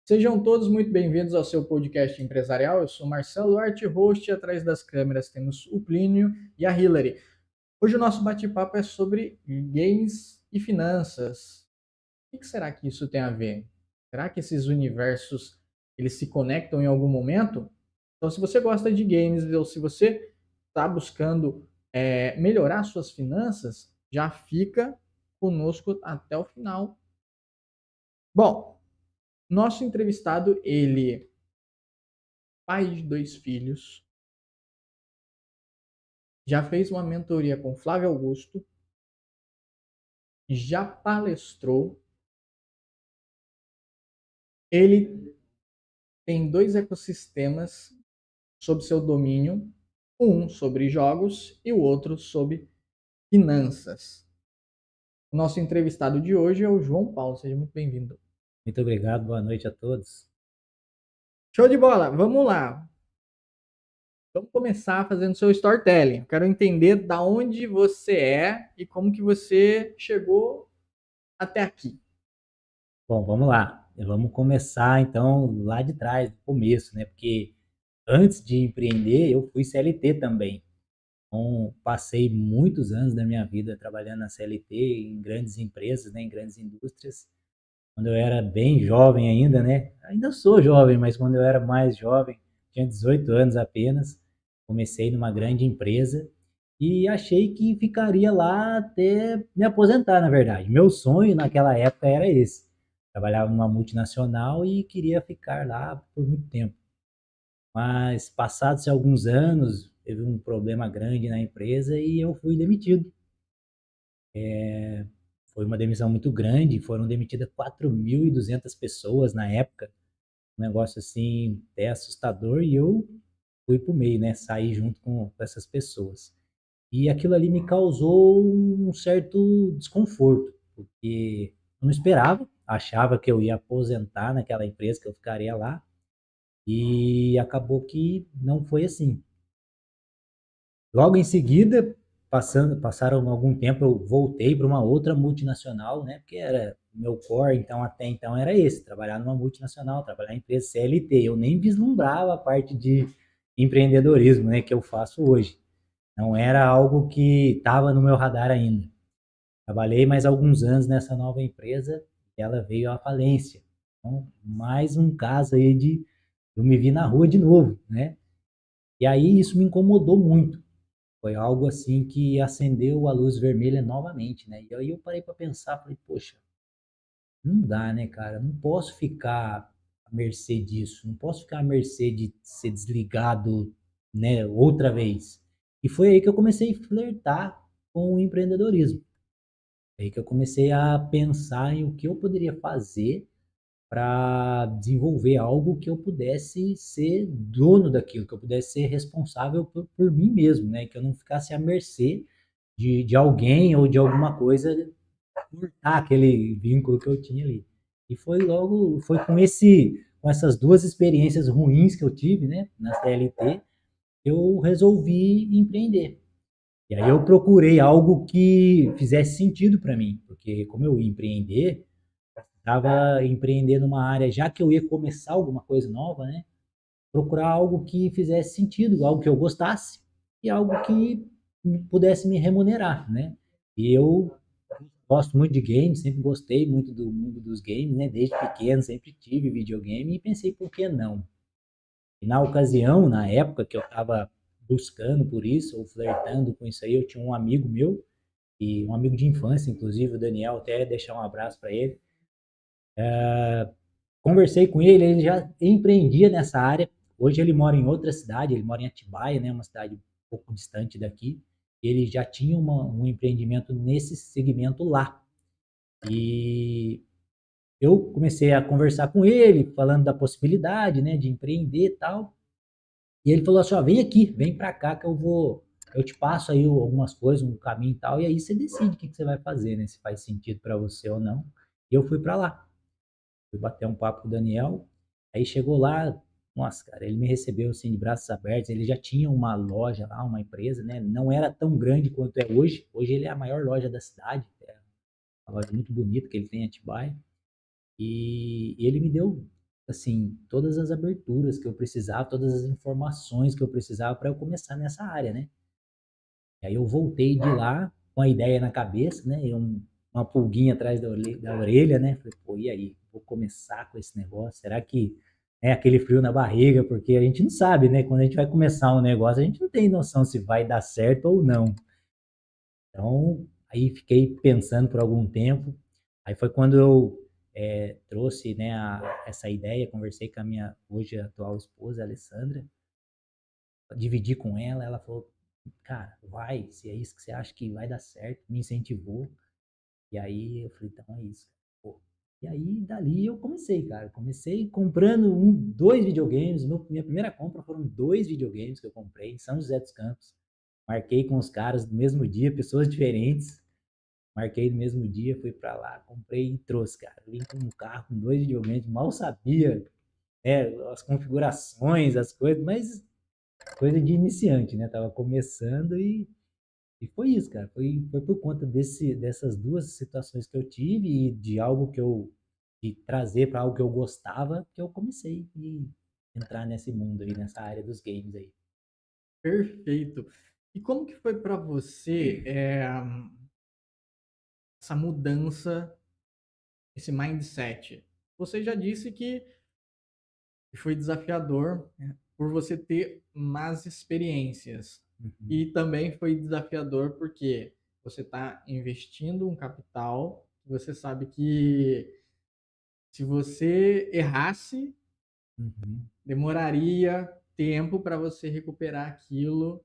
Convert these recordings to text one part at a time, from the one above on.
Sejam todos muito bem-vindos ao seu podcast empresarial. Eu sou Marcelo Arte, host, e atrás das câmeras temos o Plínio e a Hillary. Hoje o nosso bate-papo é sobre games e finanças. O que será que isso tem a ver? Será que esses universos eles se conectam em algum momento? Então, se você gosta de games ou se você está buscando melhorar suas finanças, já fica conosco até o final. Bom, nosso entrevistado, ele pai de 2 filhos, já fez uma mentoria com Flávio Augusto, já palestrou, ele tem 2 ecossistemas sob seu domínio, um sobre jogos e o outro sobre finanças. O nosso entrevistado de hoje é o João Paulo, seja muito bem-vindo. Muito obrigado, boa noite a todos. Show de bola, vamos lá. Vamos começar fazendo seu storytelling. Eu quero entender da onde você é e como que você chegou até aqui. Bom, vamos lá. Vamos começar então lá de trás, do começo, né? Porque antes de empreender, eu fui CLT também. Então, passei muitos anos da minha vida trabalhando na CLT, em grandes empresas, né? Em grandes indústrias. Quando eu era bem jovem ainda, né? Ainda sou jovem, mas quando eu era mais jovem, tinha 18 anos apenas, comecei numa grande empresa e achei que ficaria lá até me aposentar, na verdade. Meu sonho naquela época era esse. Trabalhava numa multinacional e queria ficar lá por muito tempo. Mas passados alguns anos, teve um problema grande na empresa e eu fui demitido. Foi uma demissão muito grande, foram demitidas 4.200 pessoas na época, um negócio assim até assustador, e eu fui pro meio, né? Saí junto com essas pessoas. E aquilo ali me causou um certo desconforto, porque eu não esperava, achava que eu ia aposentar naquela empresa, que eu ficaria lá, e acabou que não foi assim. Logo em seguida, passaram algum tempo, eu voltei para uma outra multinacional, né? Porque era meu core, então até então era esse, trabalhar numa multinacional, trabalhar em empresa CLT. Eu nem vislumbrava a parte de empreendedorismo, né, que eu faço hoje. Não era algo que estava no meu radar ainda. Trabalhei mais alguns anos nessa nova empresa e ela veio à falência. Então, mais um caso aí de eu me vi na rua de novo, né? E aí isso me incomodou muito. Foi algo assim que acendeu a luz vermelha novamente, né? E aí eu parei para pensar, falei, poxa, não dá, né, cara? Não posso ficar à mercê disso, não posso ficar à mercê de ser desligado, né, outra vez. E foi aí que eu comecei a flertar com o empreendedorismo. Foi aí que eu comecei a pensar em o que eu poderia fazer para desenvolver algo que eu pudesse ser dono daquilo, que eu pudesse ser responsável por mim mesmo, né? Que eu não ficasse à mercê de alguém ou de alguma coisa cortar aquele vínculo que eu tinha ali. E foi com essas duas experiências ruins que eu tive, né, na CLT, eu resolvi empreender. E aí eu procurei algo que fizesse sentido para mim, porque como eu ia empreender, estava empreendendo numa área, já que eu ia começar alguma coisa nova, né? Procurar algo que fizesse sentido, algo que eu gostasse e algo que pudesse me remunerar, né? E eu gosto muito de games, sempre gostei muito do mundo dos games, né? Desde pequeno sempre tive videogame e pensei por que não? E na ocasião, na época que eu estava buscando por isso ou flertando com isso aí, eu tinha um amigo meu e um amigo de infância, inclusive o Daniel, até deixar um abraço para ele. Conversei com ele, ele já empreendia nessa área. Hoje ele mora em outra cidade, ele mora em Atibaia, né, uma cidade um pouco distante daqui. Ele já tinha um empreendimento nesse segmento lá. E eu comecei a conversar com ele, falando da possibilidade, né, de empreender e tal. E ele falou assim: ó, vem aqui, vem para cá que eu te passo aí algumas coisas, um caminho e tal, e aí você decide o que você vai fazer, né, se faz sentido para você ou não. E eu fui para lá. fui bater um papo com o Daniel, aí chegou lá, nossa, cara, ele me recebeu assim de braços abertos, ele já tinha uma loja lá, uma empresa, né? Não era tão grande quanto é hoje. Hoje ele é a maior loja da cidade, é uma loja muito bonita que ele tem em Atibaia. E ele me deu, assim, todas as aberturas que eu precisava, todas as informações que eu precisava para eu começar nessa área, né? E aí eu voltei de lá com a ideia na cabeça, né? E uma pulguinha atrás da orelha, né? Falei, pô, e aí? Vou começar com esse negócio? Será que é aquele frio na barriga? Porque a gente não sabe, né? Quando a gente vai começar um negócio, a gente não tem noção se vai dar certo ou não. Então, aí fiquei pensando por algum tempo. Aí foi quando eu trouxe, né, essa ideia, conversei com a minha hoje atual esposa, a Alessandra, dividi com ela, ela falou, cara, vai, se é isso que você acha que vai dar certo, me incentivou. E aí eu falei, então é isso. Pô. E aí dali eu comecei, cara. Comecei comprando dois videogames. Minha primeira compra foram dois videogames que eu comprei em São José dos Campos. Marquei com os caras no mesmo dia, pessoas diferentes. Marquei no mesmo dia, fui para lá, comprei e trouxe, cara. Vim com um carro com dois videogames, mal sabia, né, as configurações, as coisas, mas coisa de iniciante, né? Tava começando e foi isso, cara. Foi por conta dessas duas situações que eu tive e de algo que eu de trazer para algo que eu gostava, que eu comecei a entrar nesse mundo aí, nessa área dos games aí. Perfeito. E como que foi para você essa mudança, esse mindset? Você já disse que foi desafiador, né, por você ter más experiências. Uhum, E também foi desafiador porque você está investindo um capital, você sabe que se você errasse, uhum, demoraria tempo para você recuperar aquilo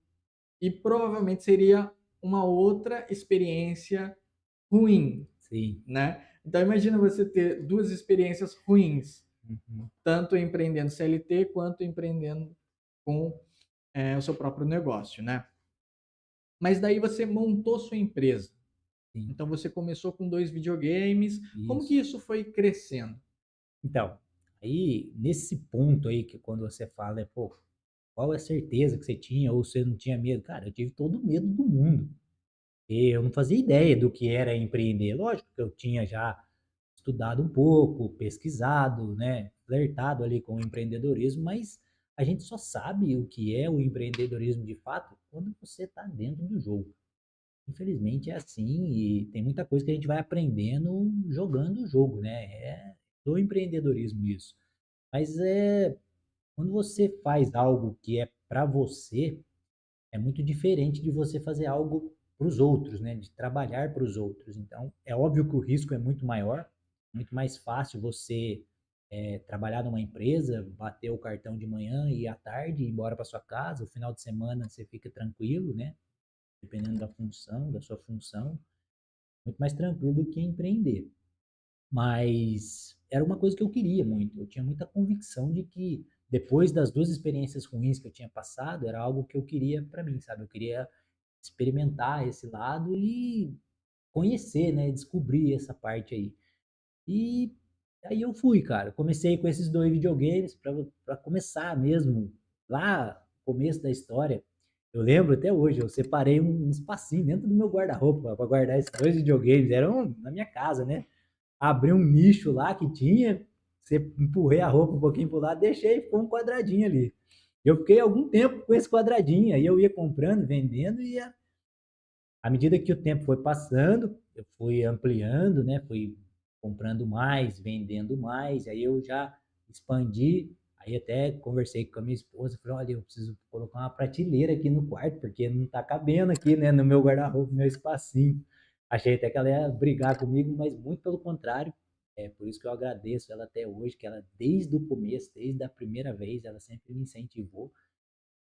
e provavelmente seria uma outra experiência ruim, sim. né? Então imagina você ter duas experiências ruins, Uhum, tanto empreendendo CLT quanto empreendendo com o seu próprio negócio, né? Mas daí você montou sua empresa. sim. Então você começou com dois videogames. Como que Isso. isso foi crescendo? Então, aí nesse ponto aí que quando você fala, né, pô, qual é a certeza que você tinha ou você não tinha medo? Cara, eu tive todo o medo do mundo. Eu não fazia ideia do que era empreender. Lógico que eu tinha já estudado um pouco, pesquisado, né, flertado ali com o empreendedorismo, mas a gente só sabe o que é o empreendedorismo de fato quando você está dentro do jogo. Infelizmente é assim e tem muita coisa que a gente vai aprendendo jogando o jogo, né? É do empreendedorismo isso. Mas quando você faz algo que é para você, é muito diferente de você fazer algo para os outros, né? De trabalhar para os outros. Então, é óbvio que o risco é muito maior, muito mais fácil você trabalhar numa empresa, bater o cartão de manhã e à tarde ir embora para sua casa. O final de semana você fica tranquilo, né? Dependendo da função, da sua função, muito mais tranquilo do que empreender. Mas era uma coisa que eu queria muito. Eu tinha muita convicção de que depois das duas experiências ruins que eu tinha passado, era algo que eu queria para mim, sabe? Eu queria experimentar esse lado e conhecer, né? Descobrir essa parte aí. E aí eu fui, cara. Comecei com esses dois videogames para começar mesmo. Lá, começo da história, eu lembro até hoje, eu separei um espacinho dentro do meu guarda-roupa para guardar esses dois videogames. Eram na minha casa, né? Abri um nicho lá que tinha, você empurrei a roupa um pouquinho pro lado, deixei e ficou um quadradinho ali. Eu fiquei algum tempo com esse quadradinho, aí eu ia comprando, vendendo e à medida que o tempo foi passando, eu fui ampliando, né? Fui comprando mais, vendendo mais, aí eu já expandi, aí até conversei com a minha esposa, falei, olha, eu preciso colocar uma prateleira aqui no quarto, porque não tá cabendo aqui, né, no meu guarda-roupa, no meu espacinho. Achei até que ela ia brigar comigo, mas muito pelo contrário. É por isso que eu agradeço ela até hoje, que ela desde o começo, desde a primeira vez, ela sempre me incentivou.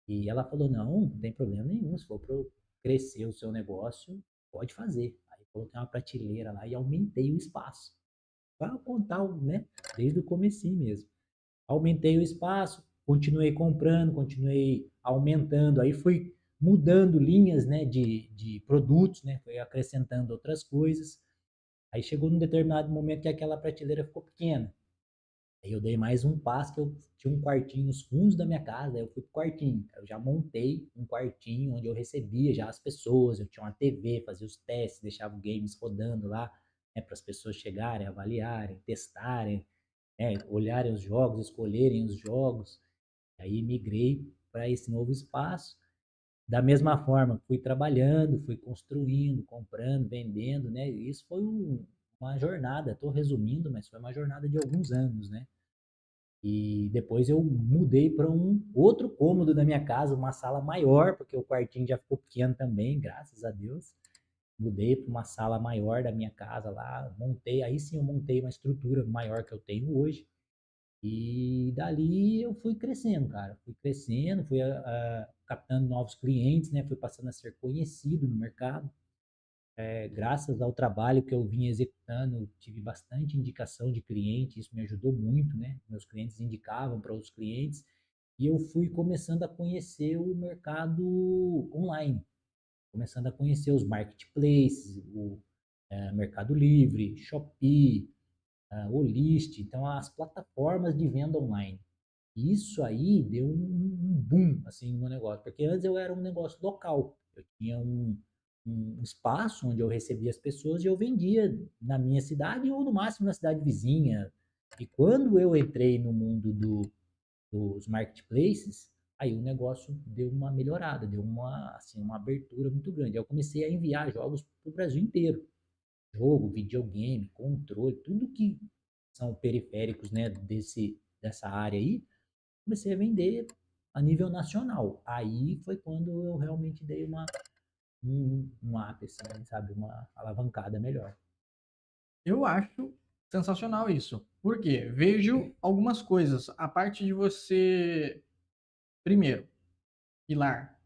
E ela falou: não, não tem problema nenhum, se for para crescer o seu negócio, pode fazer. Aí coloquei uma prateleira lá e aumentei o espaço. Para contar, né, desde o comecinho mesmo. Aumentei o espaço, continuei comprando, continuei aumentando, aí fui mudando linhas, né, de produtos, né, fui acrescentando outras coisas. Aí chegou num determinado momento que aquela prateleira ficou pequena. Aí eu dei mais um passo que eu tinha um quartinho nos fundos da minha casa, aí eu fui pro quartinho. Eu já montei um quartinho onde eu recebia já as pessoas, eu tinha uma TV, fazia os testes, deixava o games rodando lá, né, para as pessoas chegarem, avaliarem, testarem, né, olharem os jogos, escolherem os jogos. Aí migrei para esse novo espaço. Da mesma forma, fui trabalhando, fui construindo, comprando, vendendo, né? Isso foi uma jornada, estou resumindo, mas foi uma jornada de alguns anos, né? E depois eu mudei para um outro cômodo da minha casa, uma sala maior, porque o quartinho já ficou pequeno também, graças a Deus. Mudei para uma sala maior da minha casa lá, montei, aí sim eu montei uma estrutura maior que eu tenho hoje. E dali eu fui crescendo, cara. Fui crescendo, fui captando novos clientes, né? Fui passando a ser conhecido no mercado. Graças ao trabalho que eu vinha executando, tive bastante indicação de cliente, isso me ajudou muito, né? Meus clientes indicavam para outros clientes e eu fui começando a conhecer o mercado online, começando a conhecer os marketplaces, o Mercado Livre, Shopee, o List, então as plataformas de venda online. Isso aí deu um boom assim no negócio, porque antes eu era um negócio local. Eu tinha um espaço onde eu recebia as pessoas e eu vendia na minha cidade ou no máximo na cidade vizinha. E quando eu entrei no mundo dos marketplaces, aí o negócio deu uma melhorada, deu uma abertura muito grande. Aí eu comecei a enviar jogos para o Brasil inteiro. Jogo, videogame, controle, tudo que são periféricos, né, dessa área aí, comecei a vender a nível nacional. Aí foi quando eu realmente dei um up, assim, sabe? Uma alavancada melhor. Eu acho sensacional isso. Por quê? Vejo algumas coisas. A parte de você, primeiro, pilar,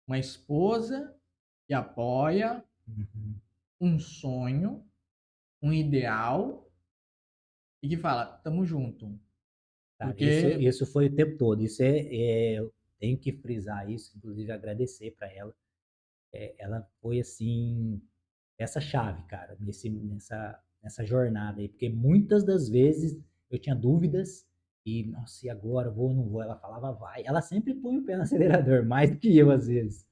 uma esposa que apoia Uhum. um sonho, um ideal e que fala, tamo junto. Cara, Porque isso foi o tempo todo. Eu tenho que frisar isso, inclusive agradecer para ela. Ela foi assim essa chave, cara, nessa jornada aí, porque muitas das vezes eu tinha dúvidas e, nossa, e agora, vou ou não vou? Ela falava, vai. Ela sempre põe o pé no acelerador, mais do que eu, às vezes.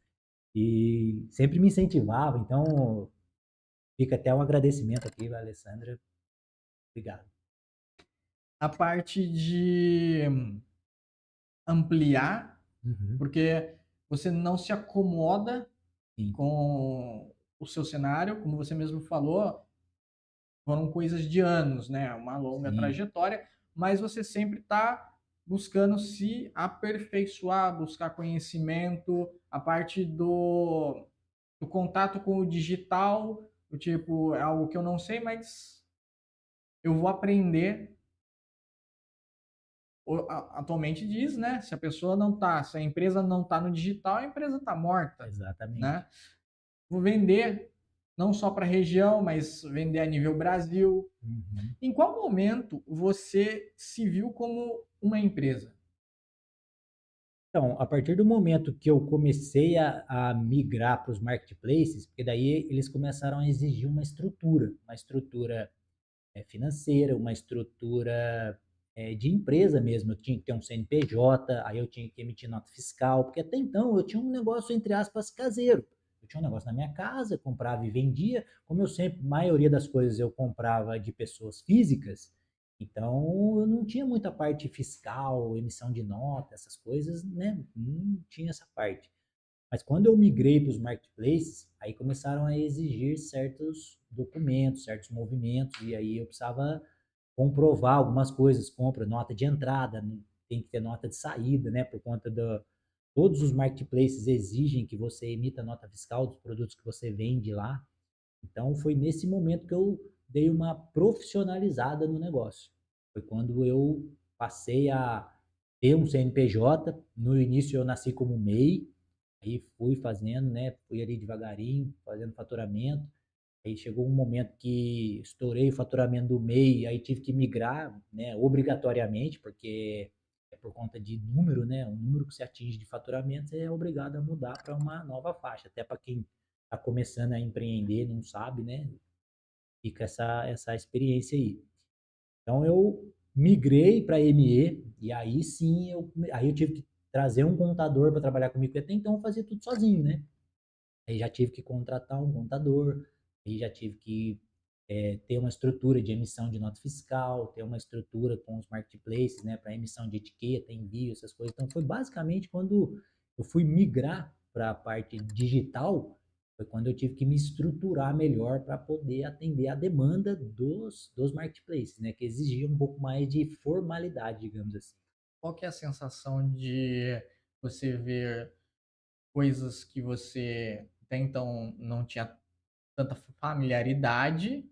E sempre me incentivava, então fica até um agradecimento aqui, Alessandra. Obrigado. a parte de ampliar, Uhum. porque você não se acomoda Sim, com o seu cenário, como você mesmo falou, foram coisas de anos, né? Uma longa sim, trajetória, mas você sempre está buscando se aperfeiçoar, buscar conhecimento, a parte do contato com o digital, o tipo, é algo que eu não sei, mas eu vou aprender. Atualmente diz, né? Se a pessoa não tá, se a empresa não tá no digital, a empresa tá morta, exatamente. né? Vou vender não só para a região, mas vender a nível Brasil. Uhum. Em qual momento você se viu como uma empresa? Então, a partir do momento que eu comecei a migrar para os marketplaces, porque daí eles começaram a exigir uma estrutura financeira, uma estrutura de empresa mesmo. Eu tinha que ter um CNPJ, aí eu tinha que emitir nota fiscal, porque até então eu tinha um negócio, entre aspas, caseiro. Eu tinha um negócio na minha casa, comprava e vendia. Como eu sempre, a maioria das coisas eu comprava de pessoas físicas, então eu não tinha muita parte fiscal, emissão de nota, essas coisas, né? Não tinha essa parte. Mas quando eu migrei para os marketplaces, aí começaram a exigir certos documentos, certos movimentos, e aí eu precisava comprovar algumas coisas, compra, nota de entrada, tem que ter nota de saída, né, por conta da todos os marketplaces exigem que você emita nota fiscal dos produtos que você vende lá. Então foi nesse momento que eu dei uma profissionalizada no negócio. Foi quando eu passei a ter um CNPJ. No início eu nasci como MEI, aí fui fazendo, né? Fui ali devagarinho, fazendo faturamento. Aí chegou um momento que estourei o faturamento do MEI, aí tive que migrar, né? Obrigatoriamente, porque é por conta de número, né? O número que se atinge de faturamento, você é obrigado a mudar para uma nova faixa. Até para quem está começando a empreender, não sabe, né? Fica essa experiência aí. Então eu migrei para ME, e aí sim aí eu tive que trazer um contador para trabalhar comigo, porque até então eu fazia tudo sozinho, né? Aí já tive que contratar um contador, aí já tive que ter uma estrutura de emissão de nota fiscal, ter uma estrutura com os marketplaces, né, para emissão de etiqueta, envio, essas coisas. Então foi basicamente quando eu fui migrar para a parte digital, foi quando eu tive que me estruturar melhor para poder atender a demanda dos marketplaces, né, que exigiam um pouco mais de formalidade, digamos assim. Qual que é a sensação de você ver coisas que você até então não tinha tanta familiaridade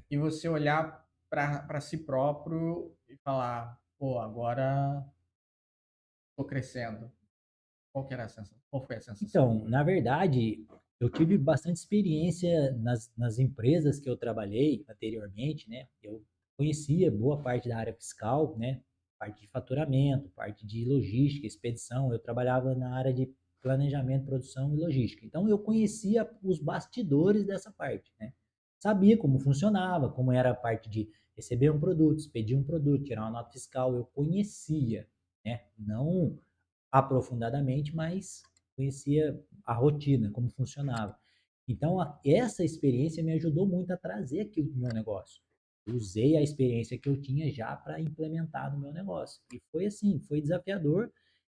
e você olhar para si próprio e falar, pô, agora estou crescendo. Qual que era a sensação? Qual foi a sensação? Então, na verdade, eu tive bastante experiência nas empresas que eu trabalhei anteriormente, né? Eu conhecia boa parte da área fiscal, né? Parte de faturamento, parte de logística, expedição. Eu trabalhava na área de planejamento, produção e logística. Então, eu conhecia os bastidores dessa parte, né? Sabia como funcionava, como era a parte de receber um produto, expedir um produto, tirar uma nota fiscal. Eu conhecia, né? Não aprofundadamente, mas conhecia a rotina, como funcionava. Então, essa experiência me ajudou muito a trazer aquilo para o meu negócio. Eu usei a experiência que eu tinha já para implementar no meu negócio. E foi assim, foi desafiador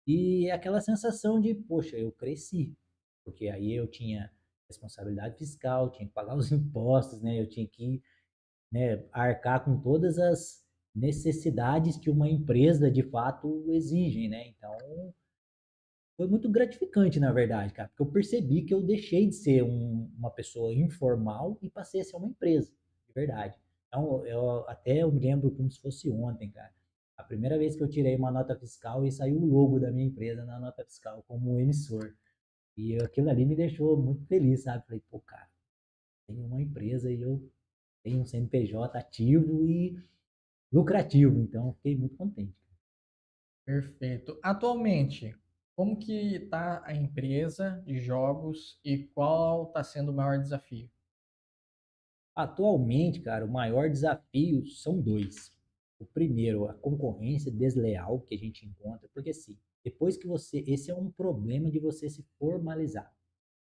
e aquela sensação de, poxa, eu cresci. Porque aí eu tinha responsabilidade fiscal, tinha que pagar os impostos, né? Eu tinha que, né, arcar com todas as necessidades que uma empresa de fato exigem, né? Então, foi muito gratificante, na verdade, cara, porque eu percebi que eu deixei de ser uma pessoa informal e passei a ser uma empresa, de verdade. Então, eu me lembro como se fosse ontem, cara. A primeira vez que eu tirei uma nota fiscal e saiu o logo da minha empresa na nota fiscal como emissor. E aquilo ali me deixou muito feliz, sabe? Falei, pô, cara, tem uma empresa e eu tenho um CNPJ ativo e lucrativo, então fiquei muito contente. Perfeito. Atualmente, como que está a empresa de jogos e qual está sendo o maior desafio? Atualmente, cara, o maior desafio são dois. O primeiro, a concorrência desleal que a gente encontra, porque assim, depois que você, esse é um problema de você se formalizar.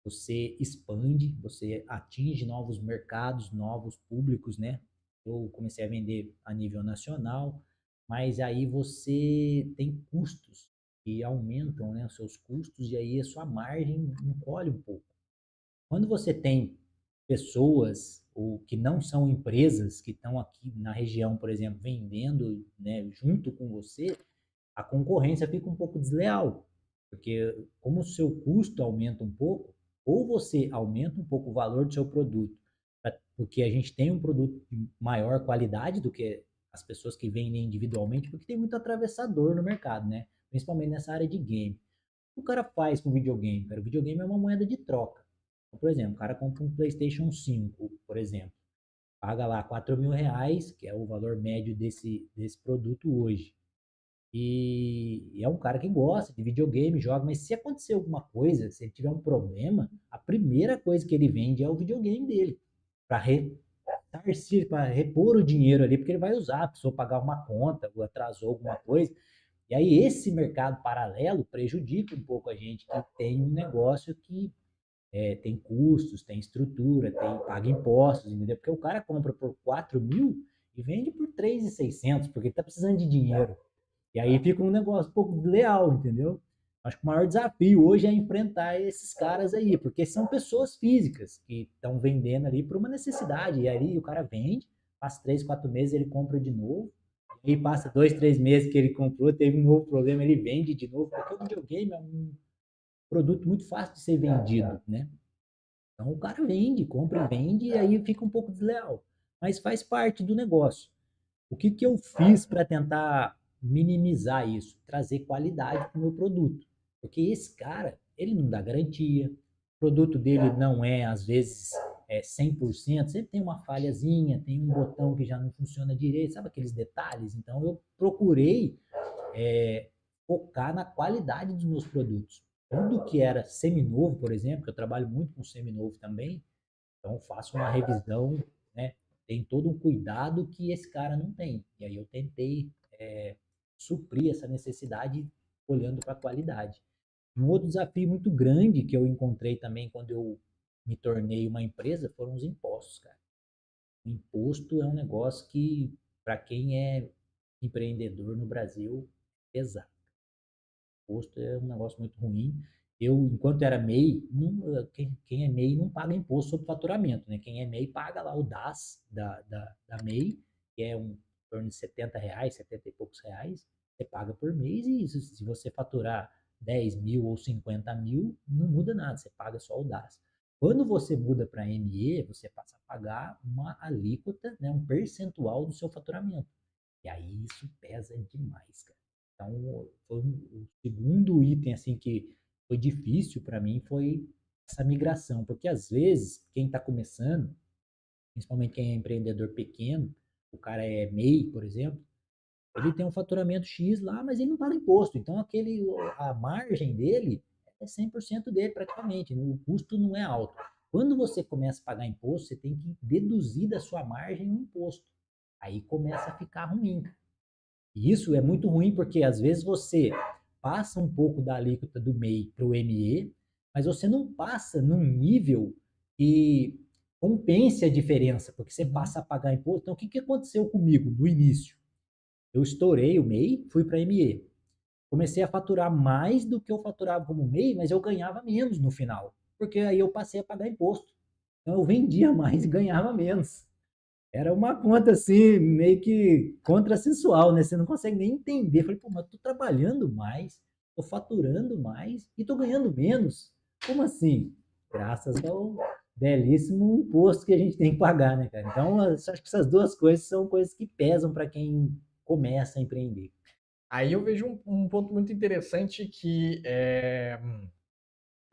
Você expande, você atinge novos mercados, novos públicos, né? Eu comecei a vender a nível nacional, mas aí você tem custos que aumentam, né, os seus custos e aí a sua margem encolhe um pouco. Quando você tem pessoas ou que não são empresas que estão aqui na região, por exemplo, vendendo, né, junto com você, a concorrência fica um pouco desleal, porque como o seu custo aumenta um pouco, ou você aumenta um pouco o valor do seu produto, porque a gente tem um produto de maior qualidade do que as pessoas que vendem individualmente, porque tem muito atravessador no mercado, né? Principalmente nessa área de game. O cara faz com videogame, cara? O videogame é uma moeda de troca. Então, por exemplo, o cara compra um PlayStation 5, por exemplo, paga lá R$ 4.000, que é o valor médio desse produto hoje. E é um cara que gosta de videogame, joga, mas se acontecer alguma coisa, se ele tiver um problema, a primeira coisa que ele vende é o videogame dele, para ressarcir, para repor o dinheiro ali, porque ele vai usar, a pessoa pagar uma conta, ou atrasou alguma coisa. E aí esse mercado paralelo prejudica um pouco a gente que tem um negócio que tem custos, tem estrutura, paga impostos, entendeu? Porque o cara compra por 4.000 e vende por 3.600, porque ele está precisando de dinheiro. E aí fica um negócio um pouco leal, entendeu? Acho que o maior desafio hoje é enfrentar esses caras aí, porque são pessoas físicas que estão vendendo ali por uma necessidade. E aí o cara vende, passa 3, 4 meses, ele compra de novo. E aí passa 2, 3 meses que ele comprou, teve um novo problema, ele vende de novo, porque o videogame é um produto muito fácil de ser vendido, né? Então o cara vende, compra e vende, e aí fica um pouco desleal. Mas faz parte do negócio. O que, que eu fiz para tentar minimizar isso? Trazer qualidade para o meu produto. Porque esse cara, ele não dá garantia, o produto dele não é, às vezes, 100%, sempre tem uma falhazinha, tem um botão que já não funciona direito, sabe aqueles detalhes? Então eu procurei é, focar na qualidade dos meus produtos. Tudo que era seminovo, por exemplo, que eu trabalho muito com seminovo também, então faço uma revisão, né? tem todo um cuidado que esse cara não tem. E aí eu tentei suprir essa necessidade olhando para a qualidade. Um outro desafio muito grande que eu encontrei também quando eu me tornei uma empresa foram os impostos, cara. O imposto é um negócio que, para quem é empreendedor no Brasil, é pesado. Imposto é um negócio muito ruim. Eu, enquanto era MEI, quem é MEI não paga imposto sobre faturamento, né? Quem é MEI paga lá o DAS da MEI, que é em torno de R$ 70, 70 e poucos reais. Você paga por mês e se você faturar 10 mil ou 50 mil, não muda nada, você paga só o DAS. Quando você muda para ME, você passa a pagar uma alíquota, né, um percentual do seu faturamento. E aí isso pesa demais, cara. Então, foi o segundo item assim que foi difícil para mim foi essa migração, porque às vezes quem está começando, principalmente quem é empreendedor pequeno, o cara é MEI, por exemplo, ele tem um faturamento X lá, mas ele não paga imposto. Então, a margem dele é 100% dele praticamente. O custo não é alto. Quando você começa a pagar imposto, você tem que deduzir da sua margem o imposto. Aí começa a ficar ruim. E isso é muito ruim porque às vezes você passa um pouco da alíquota do MEI para o ME, mas você não passa num nível que compense a diferença, porque você passa a pagar imposto. Então, o que aconteceu comigo no início? Eu estourei o MEI, fui para ME. Comecei a faturar mais do que eu faturava como MEI, mas eu ganhava menos no final, porque aí eu passei a pagar imposto. Então eu vendia mais e ganhava menos. Era uma conta assim, meio que contrassensual, né? Você não consegue nem entender. Falei, pô, mas tô trabalhando mais, tô faturando mais e tô ganhando menos. Como assim? Graças ao belíssimo imposto que a gente tem que pagar, né, cara? Então, eu acho que essas duas coisas são coisas que pesam para quem começa a empreender. Aí eu vejo um ponto muito interessante que é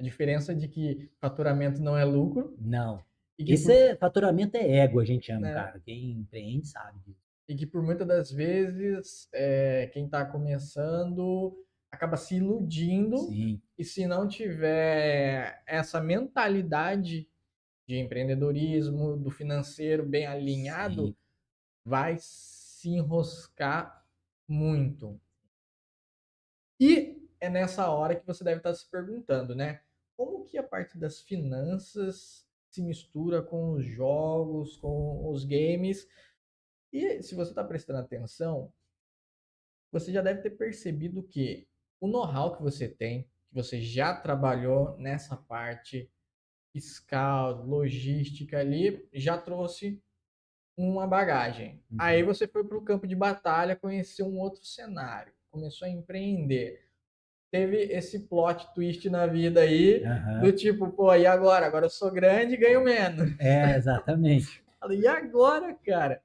a diferença de que faturamento não é lucro Não. e que Esse por, é, faturamento é ego, a gente chama, né, cara. Quem empreende sabe disso. e que por muitas das vezes quem está começando acaba se iludindo Sim, e se não tiver essa mentalidade de empreendedorismo, do financeiro bem sim. alinhado, vai se enroscar muito. E é nessa hora que você deve estar se perguntando, né? Como que a parte das finanças se mistura com os jogos, com os games? E se você está prestando atenção, você já deve ter percebido que o know-how que você tem, que você já trabalhou nessa parte fiscal, logística ali, já trouxe uma bagagem. Aí Uhum. você foi para o campo de batalha, conheceu um outro cenário, começou a empreender. Teve esse plot twist na vida aí, do Aham. tipo, pô, e agora? Agora eu sou grande e ganho menos. É, exatamente. E agora, cara?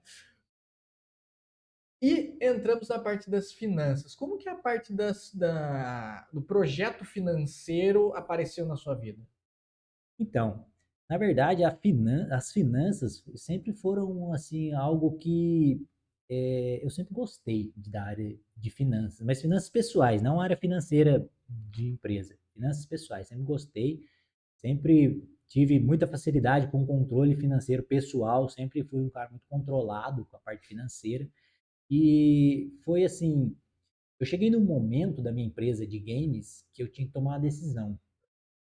E entramos na parte das finanças. Como que a parte do projeto financeiro apareceu na sua vida? Então, na verdade, as finanças sempre foram assim algo que eu sempre gostei da área de finanças, mas finanças pessoais, não área financeira de empresa, finanças pessoais, sempre gostei, sempre tive muita facilidade com o controle financeiro pessoal, sempre fui um cara muito controlado com a parte financeira e foi assim, eu cheguei num momento da minha empresa de games que eu tinha que tomar uma decisão.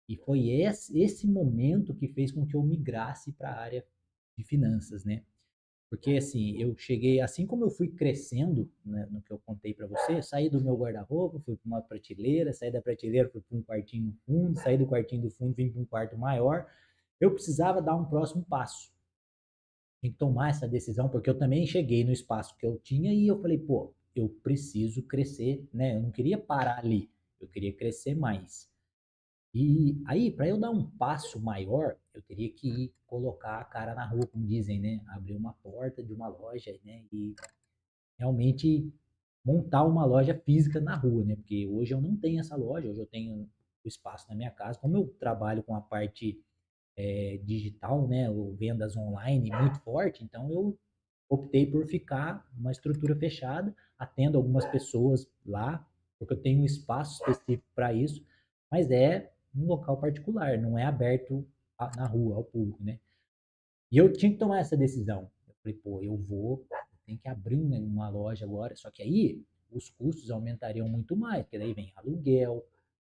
E foi esse momento que fez com que eu migrasse para a área de finanças, né? Porque assim, eu cheguei, assim como eu fui crescendo, né, no que eu contei para você, saí do meu guarda-roupa, fui para uma prateleira, saí da prateleira, fui para um quartinho no fundo, saí do quartinho do fundo, vim para um quarto maior. Eu precisava dar um próximo passo. Tem que tomar essa decisão, porque eu também cheguei no espaço que eu tinha e eu falei, pô, eu preciso crescer, né? Eu não queria parar ali, eu queria crescer mais. E aí, para eu dar um passo maior, eu teria que ir colocar a cara na rua, como dizem, né? Abrir uma porta de uma loja, né? E realmente montar uma loja física na rua, né? Porque hoje eu não tenho essa loja, hoje eu tenho o espaço na minha casa. Como eu trabalho com a parte digital, né? Ou vendas online muito forte, então eu optei por ficar uma estrutura fechada, atendo algumas pessoas lá, porque eu tenho um espaço específico para isso, mas é um local particular, não é aberto na rua ao público, né? E eu tinha que tomar essa decisão. Falei, pô, eu tenho que abrir uma loja agora, só que aí os custos aumentariam muito mais, porque daí vem aluguel,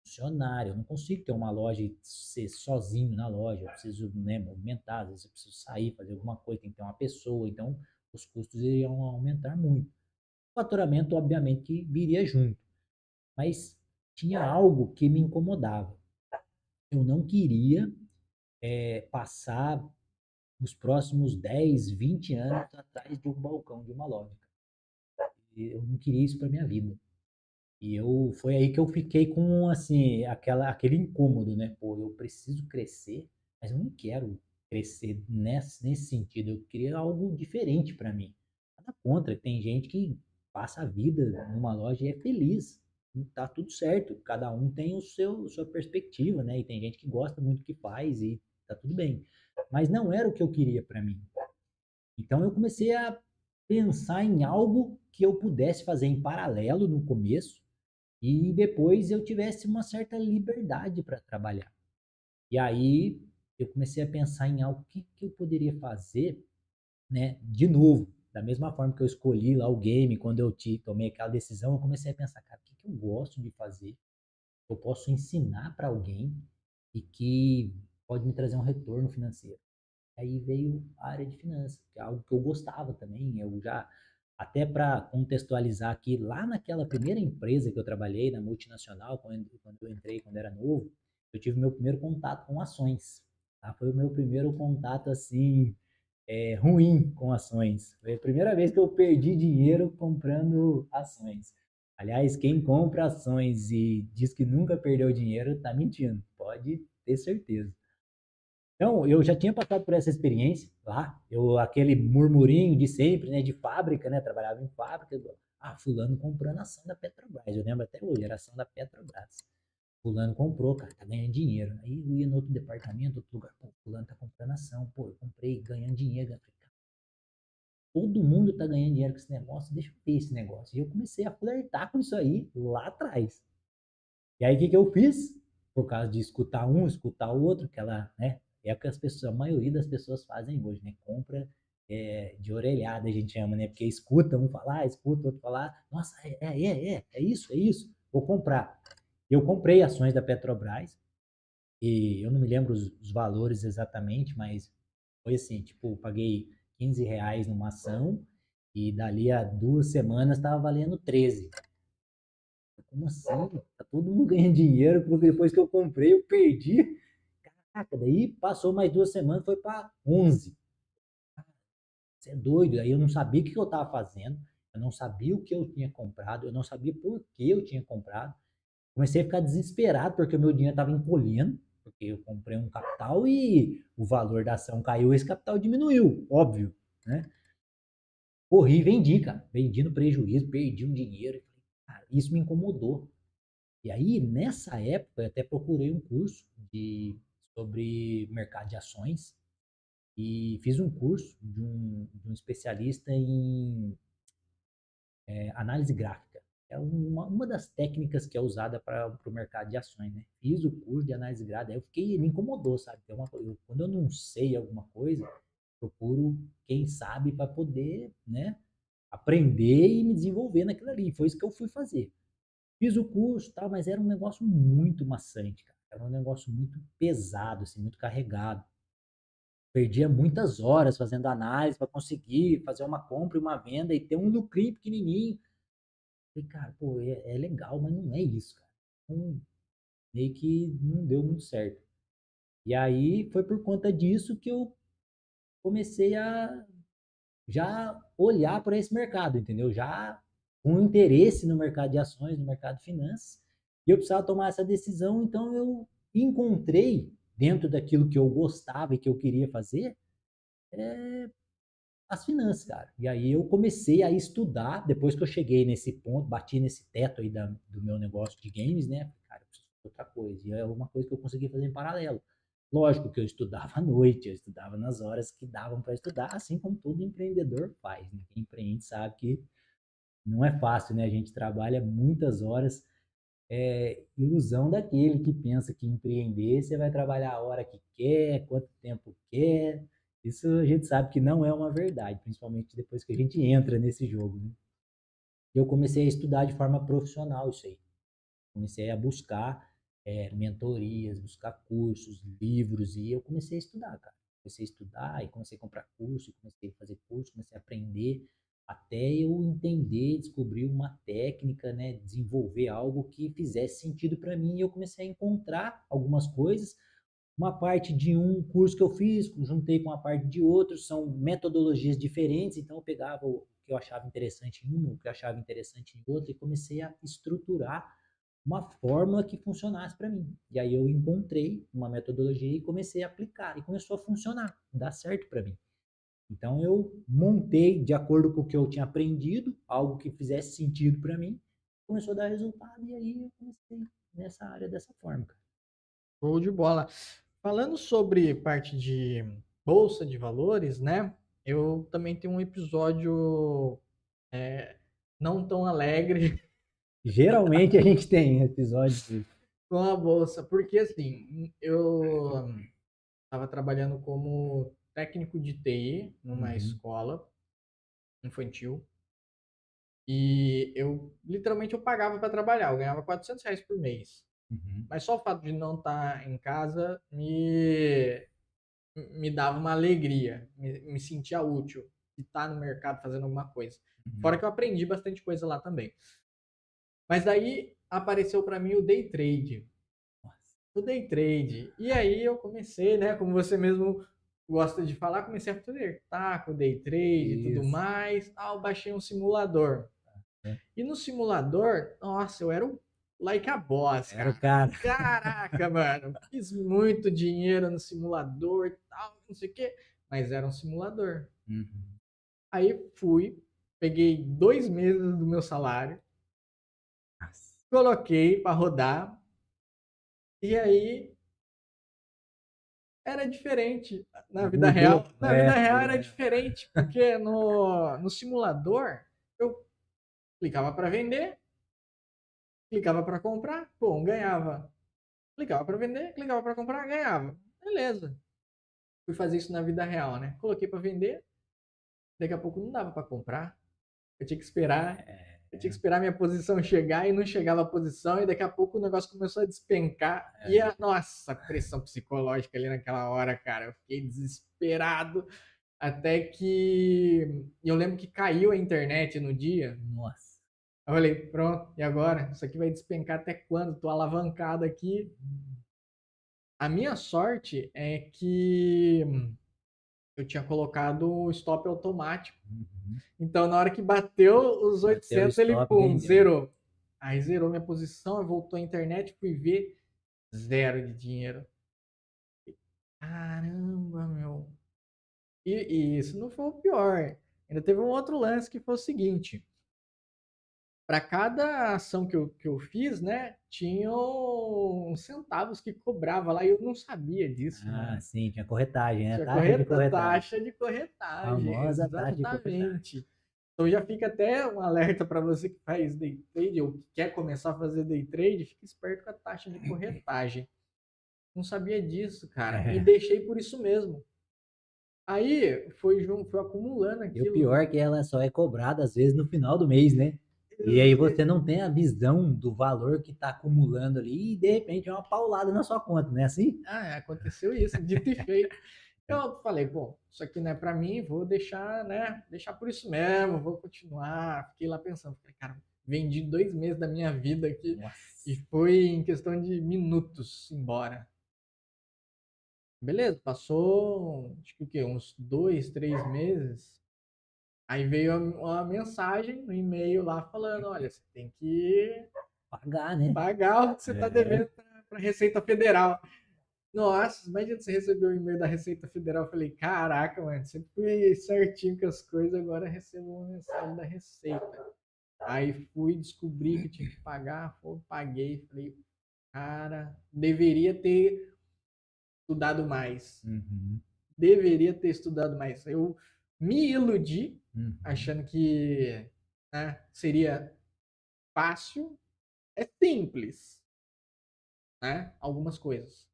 funcionário, eu não consigo ter uma loja e ser sozinho na loja, eu preciso, né, movimentar, às vezes eu preciso sair, fazer alguma coisa, tem que ter uma pessoa, então os custos iriam aumentar muito. O faturamento, obviamente, que viria junto, mas tinha algo que me incomodava. Eu não queria passar os próximos 10, 20 anos atrás de um balcão de uma loja. Eu não queria isso para minha vida. Foi aí que eu fiquei com, assim, aquele incômodo, né? Pô, eu preciso crescer, mas eu não quero crescer nesse sentido. Eu queria algo diferente para mim. Nada contra, tem gente que passa a vida numa loja e é feliz. Tá tudo certo. Cada um tem sua perspectiva, né? E tem gente que gosta muito do que faz e tá tudo bem. Mas não era o que eu queria para mim. Então eu comecei a pensar em algo que eu pudesse fazer em paralelo no começo e depois eu tivesse uma certa liberdade para trabalhar. E aí eu comecei a pensar em algo que eu poderia fazer, né, de novo. Da mesma forma que eu escolhi lá o game, quando eu tomei aquela decisão, eu comecei a pensar, cara, o que eu gosto de fazer? Eu posso ensinar para alguém e que pode me trazer um retorno financeiro. Aí veio a área de finanças, que é algo que eu gostava também. Eu já, até para contextualizar aqui, lá naquela primeira empresa que eu trabalhei, na multinacional, quando eu entrei, quando era novo, eu tive meu primeiro contato com ações. Tá? Foi o meu primeiro contato, assim, ruim com ações. Foi a primeira vez que eu perdi dinheiro comprando ações. Aliás, quem compra ações e diz que nunca perdeu dinheiro, está mentindo, pode ter certeza. Então, eu já tinha passado por essa experiência lá, aquele murmurinho de sempre, né, de fábrica, né, trabalhava em fábrica, fulano comprando ação da Petrobras, eu lembro até hoje, era ação da Petrobras. Fulano comprou, cara, tá ganhando dinheiro. Aí eu ia no outro departamento, outro lugar, pô, fulano tá comprando ação, pô, eu comprei, ganhando dinheiro. Eu falei, cara, todo mundo tá ganhando dinheiro com esse negócio, deixa eu ver esse negócio. E eu comecei a flertar com isso aí lá atrás. E aí o que que eu fiz? Por causa de escutar um, escutar o outro, aquela, né? É o que a maioria das pessoas fazem hoje, né? Compra de orelhada, a gente chama, né? Porque escuta um falar, escuta o outro falar, nossa, é isso, vou comprar. Eu comprei ações da Petrobras e eu não me lembro os valores exatamente, mas foi assim, tipo, paguei R$ 15 numa ação e dali a 2 semanas estava valendo 13. Como assim? Tá todo mundo ganhando dinheiro, porque depois que eu comprei, eu perdi. Caraca, daí passou mais 2 semanas, foi para 11. Você é doido. Aí eu não sabia o que eu estava fazendo, eu não sabia o que eu tinha comprado, eu não sabia por que eu tinha comprado. Comecei a ficar desesperado porque o meu dinheiro estava encolhendo, porque eu comprei um capital e o valor da ação caiu, esse capital diminuiu, óbvio, né? Corri e vendi, cara. Vendi no prejuízo, perdi um dinheiro. Cara, isso me incomodou. E aí, nessa época, eu até procurei um curso sobre mercado de ações e fiz um curso de um especialista em análise gráfica. É uma das técnicas que é usada para o mercado de ações, né? Fiz o curso de análise gráfica, aí me incomodou, sabe? Quando eu não sei alguma coisa, procuro quem sabe para poder, né, aprender e me desenvolver naquilo ali. Foi isso que eu fui fazer. Fiz o curso, tal, mas era um negócio muito maçante, cara. Era um negócio muito pesado, assim, muito carregado. Perdia muitas horas fazendo análise para conseguir fazer uma compra e uma venda e ter um lucrinho pequenininho. Falei, cara, pô, é legal, mas não é isso, cara. Então, meio que não deu muito certo. E aí foi por conta disso que eu comecei a já olhar para esse mercado, entendeu? Já com interesse no mercado de ações, no mercado de finanças. E eu precisava tomar essa decisão, então eu encontrei, dentro daquilo que eu gostava e que eu queria fazer, as finanças, cara. E aí eu comecei a estudar, depois que eu cheguei nesse ponto, bati nesse teto aí do meu negócio de games, né? Cara, eu preciso de outra coisa. E é uma coisa que eu consegui fazer em paralelo. Lógico que eu estudava à noite, eu estudava nas horas que davam para estudar, assim como todo empreendedor faz, né? Quem empreende sabe que não é fácil, né? A gente trabalha muitas horas. É ilusão daquele que pensa que empreender você vai trabalhar a hora que quer, quanto tempo quer, Isso a gente sabe que não é uma verdade, principalmente depois que a gente entra nesse jogo, né? Eu comecei a estudar de forma profissional isso aí. Comecei a buscar mentorias, buscar cursos, livros, e eu comecei a estudar, cara. Comecei a estudar e comecei a comprar curso, comecei a fazer curso, comecei a aprender, até eu entender, descobrir uma técnica, né, desenvolver algo que fizesse sentido para mim, e eu comecei a encontrar algumas coisas, uma parte de um curso que eu fiz, juntei com a parte de outro, são metodologias diferentes, então eu pegava o que eu achava interessante em uma, o que eu achava interessante em outra, e comecei a estruturar uma fórmula que funcionasse para mim. E aí eu encontrei uma metodologia e comecei a aplicar, e começou a funcionar, dar certo para mim. Então eu montei de acordo com o que eu tinha aprendido, algo que fizesse sentido para mim, começou a dar resultado, e aí eu comecei nessa área dessa forma, cara. Show de bola. Falando sobre parte de bolsa de valores, né? Eu também tenho um episódio é, não tão alegre Geralmente a gente tem episódios. com a bolsa, porque assim, eu estava trabalhando como técnico de TI numa Uhum, escola infantil e eu literalmente eu pagava para trabalhar, eu ganhava R$ 400 por mês. uhum, Mas só o fato de não estar em casa me dava uma alegria, me sentia útil de estar no mercado fazendo alguma coisa. Fora uhum. que eu aprendi bastante coisa lá também. Mas daí apareceu para mim o day trade. Nossa, O day trade. E aí eu comecei, né, como você mesmo gosta de falar, comecei a flertar com o day trade e tudo isso. mais. Ah, eu baixei um simulador. Né? E no simulador, nossa, eu era o like a boss, Era o cara. cara. Caraca, mano, fiz muito dinheiro no simulador e tal, não sei o quê, mas era um simulador. Uhum. Aí fui, peguei 2 meses do meu salário, Nossa. coloquei para rodar, e aí era diferente na vida real. Mudou. Na vida Na real vida era real. diferente, porque no simulador eu clicava para vender, clicava para comprar, pô, ganhava. Clicava para vender, clicava para comprar, ganhava. Beleza. Fui fazer isso na vida real, né? Coloquei para vender, daqui a pouco não dava para comprar. Eu tinha que esperar, eu tinha que esperar minha posição chegar e não chegava a posição e daqui a pouco o negócio começou a despencar. E a nossa, pressão psicológica ali naquela hora, cara, eu fiquei desesperado até que eu lembro que caiu a internet no dia. Nossa. Eu falei, pronto, e agora? Isso aqui vai despencar até quando? Tô alavancado aqui. A minha sorte é que eu tinha colocado o stop automático. Uhum. Então, na hora que bateu os Bateu o 800, ele, stop, pum, vendeu. zerou. Aí zerou minha posição, eu voltou à internet, fui ver, zero de dinheiro. Caramba, meu. E isso não foi o pior. Ainda teve um outro lance que foi o seguinte. Para cada ação que eu fiz, né, tinham centavos que cobrava lá e eu não sabia disso, Ah, mano. sim, tinha corretagem, né? Tinha Taxa de corretagem. taxa de corretagem, Famosa taxa de corretagem. exatamente. Então já fica até um alerta para você que faz day trade ou que quer começar a fazer day trade, fique esperto com a taxa de corretagem. Não sabia disso, cara, e É. deixei por isso mesmo. Aí foi acumulando E o aquilo. pior é que ela só é cobrada às vezes no final do mês, né? E aí você não tem a visão do valor que está acumulando ali e de repente é uma paulada na sua conta, não é assim? Ah, aconteceu isso, dito e feito. Eu falei, bom, isso aqui não é para mim, vou deixar, né? Deixar por isso mesmo, vou continuar. Fiquei lá pensando, falei, cara, vendi 2 meses da minha vida aqui e Nossa. foi em questão de minutos embora. Beleza, passou, acho que o quê? Uns 2, 3 meses. Aí veio uma mensagem no e-mail lá falando, olha, você tem que Pagar, né? pagar o que você está É. devendo para a Receita Federal. Nossa, imagina você recebeu um e-mail da Receita Federal. Eu falei, caraca, mano, sempre fui certinho com as coisas, agora recebo uma mensagem da Receita. Aí fui descobrir que tinha que pagar, paguei. Falei, cara, deveria ter estudado mais. Uhum, Deveria ter estudado mais. Eu me iludi, uhum. achando que, né, seria fácil. É simples, né? Algumas coisas.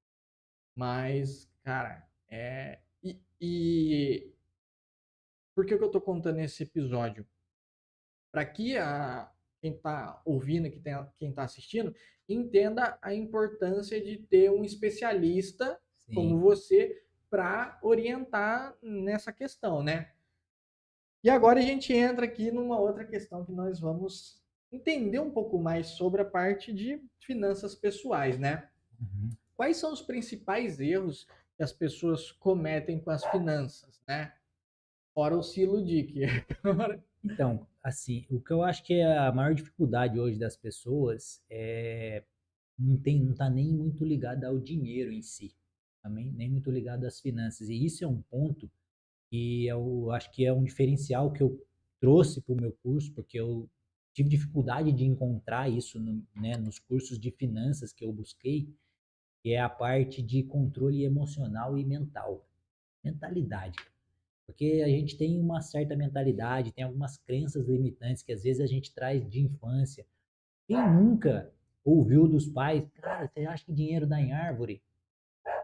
Mas, cara, E por que que eu estou contando esse episódio? Para que quem está ouvindo, quem está assistindo, entenda a importância de ter um especialista como Sim. você para orientar nessa questão, né? E agora a gente entra aqui numa outra questão que nós vamos entender um pouco mais sobre a parte de finanças pessoais, né? Uhum. Quais são os principais erros que as pessoas cometem com as finanças, né? Fora o se iludir, que Então, assim, o que eu acho que é a maior dificuldade hoje das pessoas não tá nem muito ligado ao dinheiro em si, também nem muito ligado às finanças. E isso é um ponto que eu acho que é um diferencial que eu trouxe para o meu curso, porque eu tive dificuldade de encontrar isso né, nos cursos de finanças que eu busquei, que é a parte de controle emocional e mental, mentalidade. Porque a gente tem uma certa mentalidade, tem algumas crenças limitantes que às vezes a gente traz de infância. Quem nunca ouviu dos pais, cara, você acha que dinheiro dá em árvore?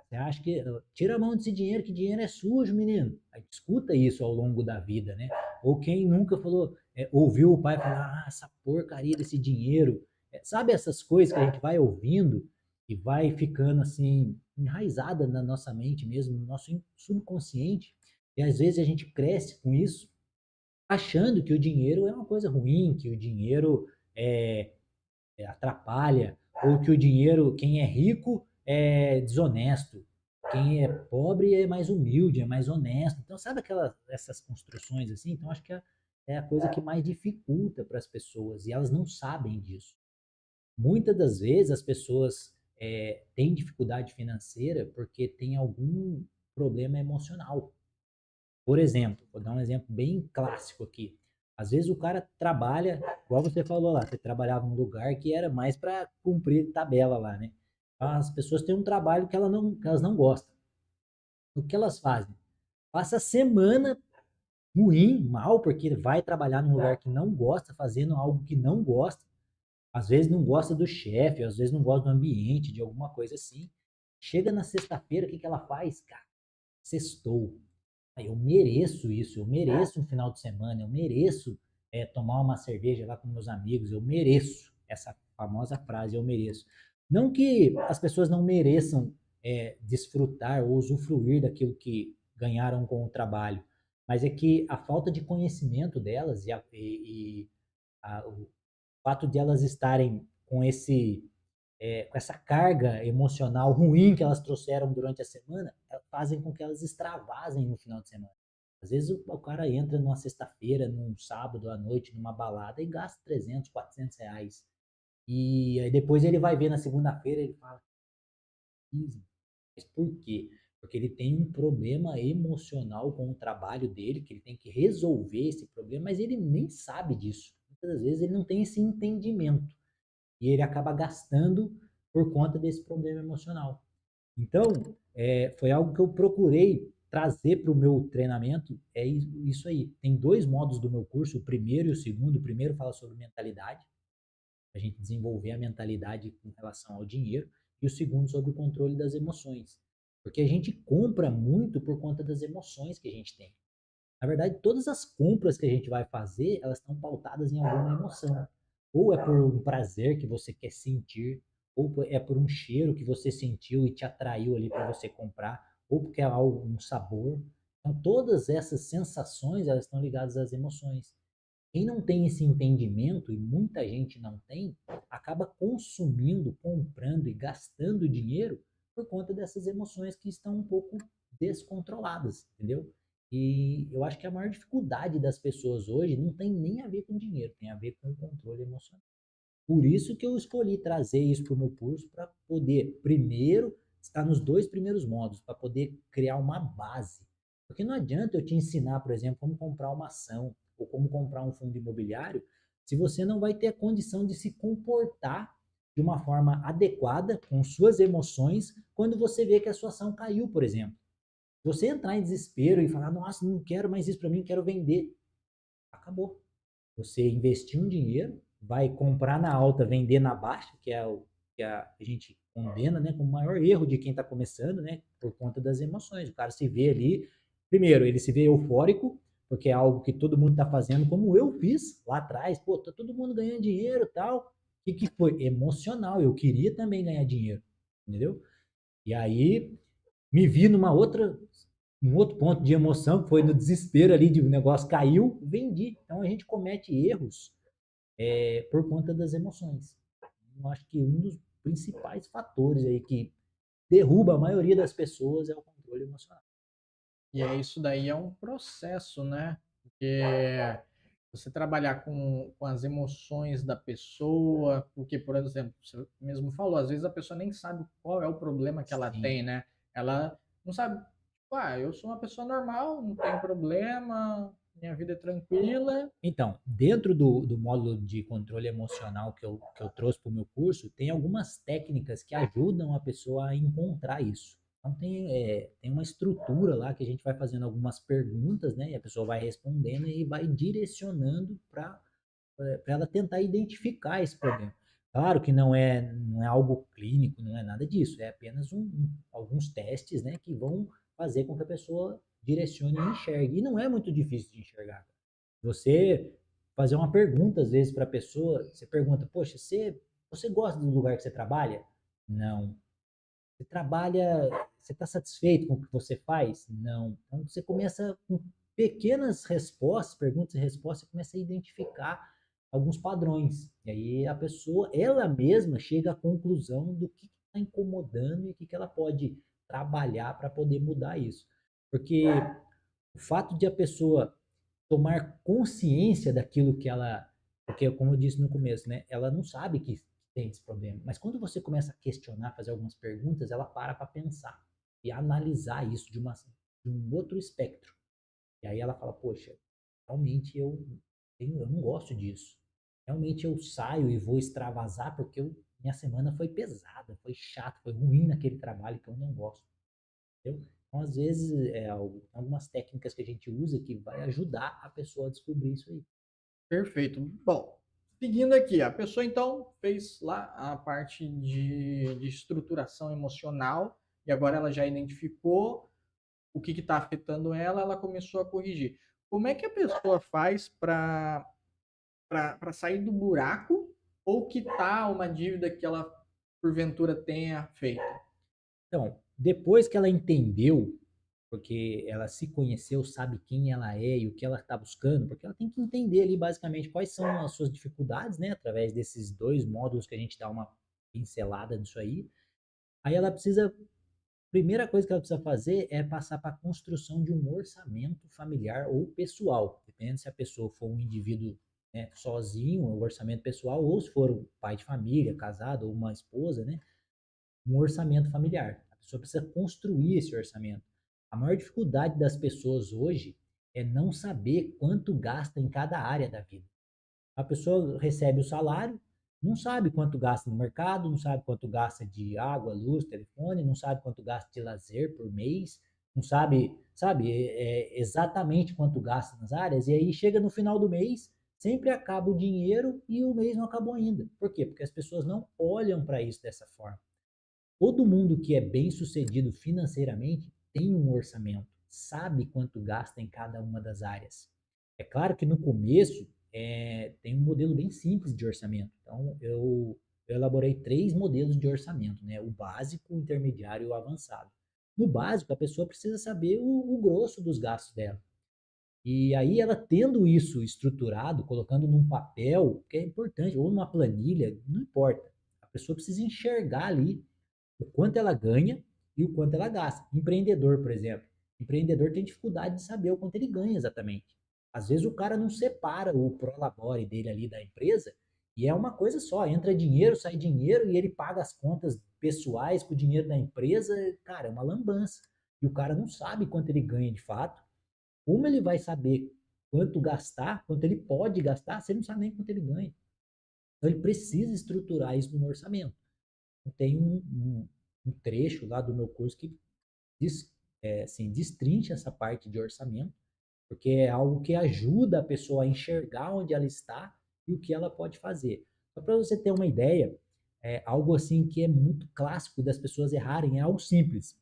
Você acha que tira a mão desse dinheiro, que dinheiro é sujo, menino? A gente escuta isso ao longo da vida, né? Ou quem nunca falou, ouviu o pai falar, essa porcaria desse dinheiro. Sabe essas coisas que a gente vai ouvindo e vai ficando assim, enraizada na nossa mente mesmo, no nosso subconsciente. E às vezes a gente cresce com isso, achando que o dinheiro é uma coisa ruim, que o dinheiro é, atrapalha, ou que o dinheiro, quem é rico é desonesto, quem é pobre é mais humilde, é mais honesto. Então, sabe essas construções assim? Então, acho que é a coisa que mais dificulta para as pessoas e elas não sabem disso. Muitas das vezes as pessoas têm dificuldade financeira porque tem algum problema emocional. Por exemplo, vou dar um exemplo bem clássico aqui. Às vezes o cara trabalha, igual você falou lá, você trabalhava num lugar que era mais para cumprir tabela lá, né? As pessoas têm um trabalho que elas não gostam. O que elas fazem? Passa a semana ruim, mal, porque vai trabalhar num lugar que não gosta, fazendo algo que não gosta. Às vezes não gosta do chefe, às vezes não gosta do ambiente, de alguma coisa assim. Chega na sexta-feira, o que que ela faz? Cara, sextou. Eu mereço isso, eu mereço um final de semana, eu mereço tomar uma cerveja lá com meus amigos, eu mereço essa famosa frase, eu mereço. Não que as pessoas não mereçam desfrutar ou usufruir daquilo que ganharam com o trabalho, mas é que a falta de conhecimento delas o fato de elas estarem com essa carga emocional ruim que elas trouxeram durante a semana, fazem com que elas extravasem no final de semana. Às vezes o cara entra numa sexta-feira, num sábado à noite, numa balada e gasta 300, 400 reais. E aí depois ele vai ver na segunda-feira e ele fala, mas por quê? Porque ele tem um problema emocional com o trabalho dele, que ele tem que resolver esse problema, mas ele nem sabe disso. Muitas das vezes ele não tem esse entendimento e ele acaba gastando por conta desse problema emocional. Então, foi algo que eu procurei trazer para o meu treinamento, é isso aí. Tem dois modos do meu curso, o primeiro e o segundo. O primeiro fala sobre mentalidade, a gente desenvolver a mentalidade com relação ao dinheiro, e o segundo sobre o controle das emoções. Porque a gente compra muito por conta das emoções que a gente tem. Na verdade, todas as compras que a gente vai fazer, elas estão pautadas em alguma emoção. Ou é por um prazer que você quer sentir, ou é por um cheiro que você sentiu e te atraiu ali para você comprar, ou porque é algo, um sabor. Então, todas essas sensações, elas estão ligadas às emoções. Quem não tem esse entendimento, e muita gente não tem, acaba consumindo, comprando e gastando dinheiro por conta dessas emoções que estão um pouco descontroladas, entendeu? E eu acho que a maior dificuldade das pessoas hoje não tem nem a ver com dinheiro, tem a ver com o controle emocional. Por isso que eu escolhi trazer isso para o meu curso, para poder, primeiro, estar nos dois primeiros modos, para poder criar uma base. Porque não adianta eu te ensinar, por exemplo, como comprar uma ação ou como comprar um fundo imobiliário, se você não vai ter a condição de se comportar de uma forma adequada com suas emoções quando você vê que a sua ação caiu, por exemplo. Se você entrar em desespero e falar, nossa, não quero mais isso para mim, quero vender, acabou. Você investiu um dinheiro, vai comprar na alta, vender na baixa, que é o que a gente condena, né, como o maior erro de quem está começando, né, por conta das emoções. O cara se vê ali, primeiro, ele se vê eufórico, porque é algo que todo mundo está fazendo, como eu fiz lá atrás. Pô, tá todo mundo ganhando dinheiro e tal. O que foi? Emocional. Eu queria também ganhar dinheiro, entendeu? E aí me vi um outro ponto de emoção, que foi no desespero ali de o negócio caiu, vendi. Então a gente comete erros por conta das emoções. Eu acho que um dos principais fatores aí que derruba a maioria das pessoas é o controle emocional. E é isso daí é um processo, né? Porque você trabalhar com as emoções da pessoa, porque, por exemplo, você mesmo falou, às vezes a pessoa nem sabe qual é o problema que ela Sim. tem, né? Ela não sabe, tipo, eu sou uma pessoa normal, não tenho problema, minha vida é tranquila. Então, dentro do módulo de controle emocional que eu trouxe para o meu curso, tem algumas técnicas que ajudam a pessoa a encontrar isso. Então, tem uma estrutura lá que a gente vai fazendo algumas perguntas, né? E a pessoa vai respondendo e vai direcionando para ela tentar identificar esse problema. Claro que não é algo clínico, não é nada disso, é apenas alguns testes, né, que vão fazer com que a pessoa direcione e enxergue. E não é muito difícil de enxergar. Você fazer uma pergunta, às vezes, para a pessoa, você pergunta, poxa, você gosta do lugar que você trabalha? Não. Você trabalha, você está satisfeito com o que você faz? Não. Então você começa com pequenas respostas, perguntas e respostas, você começa a identificar alguns padrões. E aí a pessoa, ela mesma, chega à conclusão do que está incomodando e o que ela pode trabalhar para poder mudar isso. Porque o fato de a pessoa tomar consciência daquilo que ela. Porque, como eu disse no começo, né? Ela não sabe que tem esse problema. Mas quando você começa a questionar, fazer algumas perguntas, ela para pensar e analisar isso de um outro espectro. E aí ela fala: poxa, realmente eu não gosto disso. Realmente eu saio e vou extravasar porque minha semana foi pesada, foi chato, foi ruim naquele trabalho que eu não gosto. Entendeu? Então, às vezes, algumas técnicas que a gente usa que vai ajudar a pessoa a descobrir isso aí. Perfeito. Bom, seguindo aqui, a pessoa então fez lá a parte de estruturação emocional e agora ela já identificou o que está afetando ela, ela começou a corrigir. Como é que a pessoa faz para sair do buraco ou quitar uma dívida que ela porventura tenha feito? Então, depois que ela entendeu, porque ela se conheceu, sabe quem ela é e o que ela está buscando, porque ela tem que entender ali basicamente quais são as suas dificuldades, né? Através desses dois módulos que a gente dá uma pincelada disso aí. Aí ela precisa, primeira coisa que ela precisa fazer é passar para a construção de um orçamento familiar ou pessoal, dependendo se a pessoa for um indivíduo, né, sozinho, o orçamento pessoal, ou se for um pai de família, casado, ou uma esposa, né? Um orçamento familiar. A pessoa precisa construir esse orçamento. A maior dificuldade das pessoas hoje é não saber quanto gasta em cada área da vida. A pessoa recebe o salário, não sabe quanto gasta no mercado, não sabe quanto gasta de água, luz, telefone, não sabe quanto gasta de lazer por mês, não sabe exatamente quanto gasta nas áreas, e aí chega no final do mês, sempre acaba o dinheiro e o mês não acabou ainda. Por quê? Porque as pessoas não olham para isso dessa forma. Todo mundo que é bem sucedido financeiramente tem um orçamento, sabe quanto gasta em cada uma das áreas. É claro que no começo tem um modelo bem simples de orçamento. Então eu elaborei 3 modelos de orçamento, né? O básico, o intermediário e o avançado. No básico, a pessoa precisa saber o grosso dos gastos dela. E aí ela tendo isso estruturado, colocando num papel, que é importante, ou numa planilha, não importa. A pessoa precisa enxergar ali o quanto ela ganha e o quanto ela gasta. Empreendedor, por exemplo. Empreendedor tem dificuldade de saber o quanto ele ganha exatamente. Às vezes o cara não separa o prolabore dele ali da empresa e é uma coisa só, entra dinheiro, sai dinheiro e ele paga as contas pessoais com o dinheiro da empresa, cara, é uma lambança. E o cara não sabe quanto ele ganha de fato. Como ele vai saber quanto gastar, quanto ele pode gastar, se ele não sabe nem quanto ele ganha? Então ele precisa estruturar isso no orçamento. Tem um trecho lá do meu curso que assim, destrincha essa parte de orçamento, porque é algo que ajuda a pessoa a enxergar onde ela está e o que ela pode fazer. Só para você ter uma ideia, algo assim que é muito clássico das pessoas errarem, é algo simples.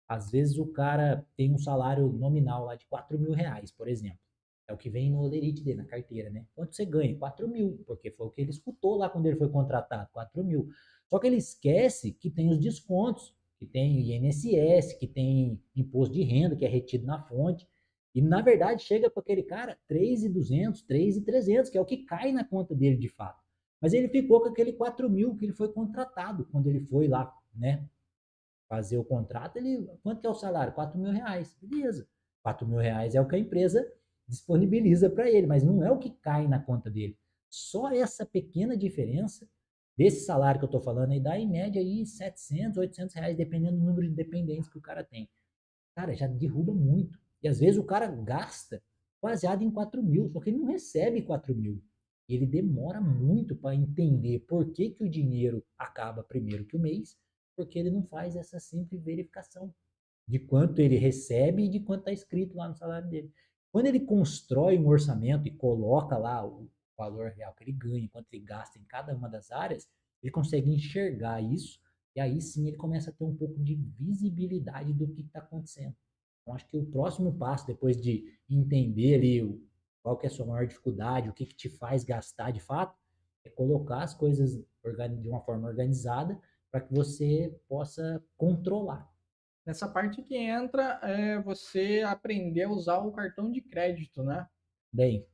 Às vezes o cara tem um salário nominal lá de R$ 4.000, por exemplo. É o que vem no holerite dele, na carteira, né? Quanto você ganha? 4.000, porque foi o que ele escutou lá quando ele foi contratado, 4.000. Só que ele esquece que tem os descontos, que tem INSS, que tem imposto de renda, que é retido na fonte. E, na verdade, chega para aquele cara 3.200, 3.300, que é o que cai na conta dele de fato. Mas ele ficou com aquele 4.000 que ele foi contratado quando ele foi lá, né? Fazer o contrato, quanto que é o salário? R$ 4.000. Beleza. R$ 4.000 é o que a empresa disponibiliza para ele, mas não é o que cai na conta dele. Só essa pequena diferença desse salário que eu estou falando aí dá em média aí R$ 700, R$ 800, dependendo do número de dependentes que o cara tem. Cara, já derruba muito. E às vezes o cara gasta baseado em 4.000, só que ele não recebe 4.000. Ele demora muito para entender por que, que o dinheiro acaba primeiro que o mês, porque ele não faz essa simples verificação de quanto ele recebe e de quanto está escrito lá no salário dele. Quando ele constrói um orçamento e coloca lá o valor real que ele ganha, quanto ele gasta em cada uma das áreas, ele consegue enxergar isso e aí sim ele começa a ter um pouco de visibilidade do que está acontecendo. Então, acho que o próximo passo, depois de entender ali qual que é a sua maior dificuldade, o que, que te faz gastar de fato, é colocar as coisas de uma forma organizada para que você possa controlar. Nessa parte que entra você aprender a usar o cartão de crédito, né? Bem,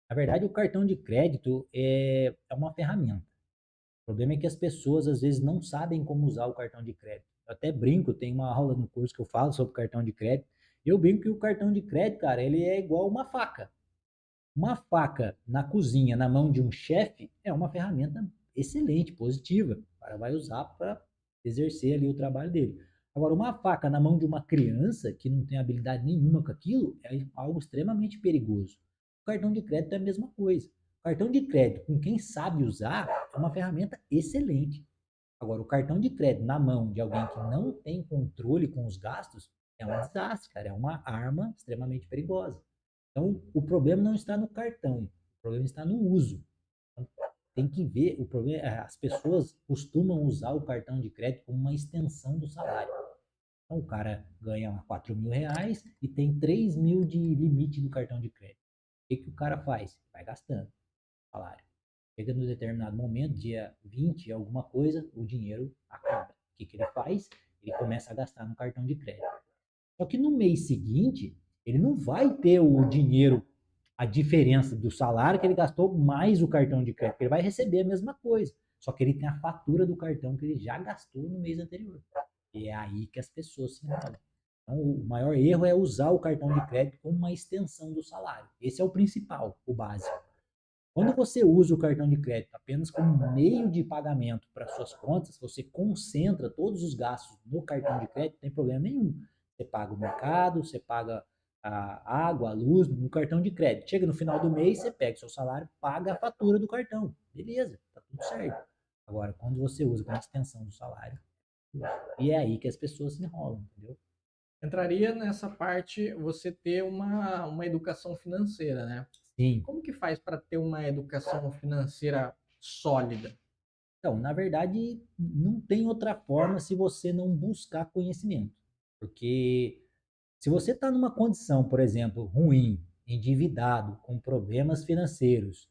na verdade, o cartão de crédito é uma ferramenta. O problema é que as pessoas às vezes não sabem como usar o cartão de crédito. Eu até brinco, tem uma aula no curso que eu falo sobre cartão de crédito. Eu brinco que o cartão de crédito, cara, ele é igual uma faca. Uma faca na cozinha, na mão de um chefe, é uma ferramenta excelente, positiva. O cara vai usar para exercer ali o trabalho dele. Agora, uma faca na mão de uma criança que não tem habilidade nenhuma com aquilo é algo extremamente perigoso. O cartão de crédito é a mesma coisa. O cartão de crédito, com quem sabe usar, é uma ferramenta excelente. Agora, o cartão de crédito na mão de alguém que não tem controle com os gastos é um desastre, cara. É uma arma extremamente perigosa. Então, o problema não está no cartão, o problema está no uso. Então, tem que ver, o problema é as pessoas costumam usar o cartão de crédito como uma extensão do salário. Então, o cara ganha R$ 4.000 e tem 3.000 de limite do cartão de crédito. O que, que o cara faz? Vai gastando o salário. Chega no determinado momento, dia 20, alguma coisa, o dinheiro acaba. O que, que ele faz? Ele começa a gastar no cartão de crédito. Só que no mês seguinte, ele não vai ter o dinheiro, a diferença do salário que ele gastou mais o cartão de crédito. Ele vai receber a mesma coisa. Só que ele tem a fatura do cartão que ele já gastou no mês anterior. E é aí que as pessoas se enrolam. Então, o maior erro é usar o cartão de crédito como uma extensão do salário. Esse é o principal, o básico. Quando você usa o cartão de crédito apenas como meio de pagamento para suas contas, você concentra todos os gastos no cartão de crédito, não tem problema nenhum. Você paga o mercado, você paga a água, a luz no cartão de crédito. Chega no final do mês, você pega o seu salário, paga a fatura do cartão. Beleza, tá tudo certo. Agora, quando você usa como extensão do salário, e é aí que as pessoas se enrolam, entendeu? Entraria nessa parte você ter uma educação financeira, né? Sim. Como que faz para ter uma educação financeira sólida? Então, na verdade, não tem outra forma se você não buscar conhecimento. Porque se você está numa condição, por exemplo, ruim, endividado, com problemas financeiros,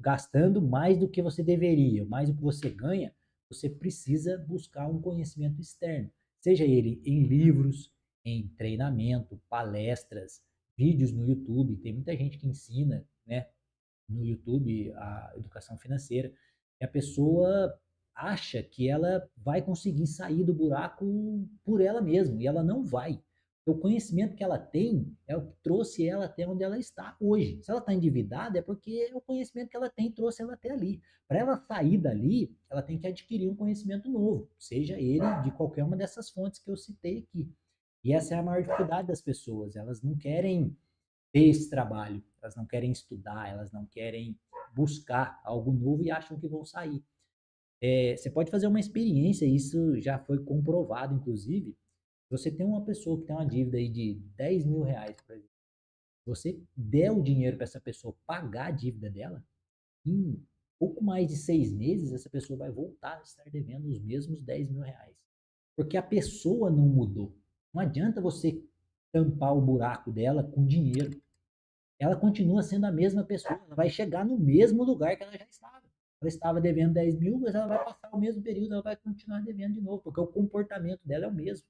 gastando mais do que você deveria, mais do que você ganha, você precisa buscar um conhecimento externo. Seja ele em livros, em treinamento, palestras, vídeos no YouTube. Tem muita gente que ensina, né, no YouTube a educação financeira, e a pessoa acha que ela vai conseguir sair do buraco por ela mesma, e ela não vai. O conhecimento que ela tem é o que trouxe ela até onde ela está hoje. Se ela está endividada, é porque o conhecimento que ela tem trouxe ela até ali. Para ela sair dali, ela tem que adquirir um conhecimento novo, seja ele de qualquer uma dessas fontes que eu citei aqui. E essa é a maior dificuldade das pessoas. Elas não querem ter esse trabalho, elas não querem estudar, elas não querem buscar algo novo e acham que vão sair. Você pode fazer uma experiência, isso já foi comprovado, inclusive. Você tem uma pessoa que tem uma dívida aí de R$ 10.000, por exemplo. Se você der o dinheiro para essa pessoa pagar a dívida dela, em pouco mais de 6 meses, essa pessoa vai voltar a estar devendo os mesmos R$ 10.000. Porque a pessoa não mudou. Não adianta você tampar o buraco dela com dinheiro. Ela continua sendo a mesma pessoa, ela vai chegar no mesmo lugar que ela já estava. Ela estava devendo 10 mil, mas ela vai passar o mesmo período, ela vai continuar devendo de novo, porque o comportamento dela é o mesmo.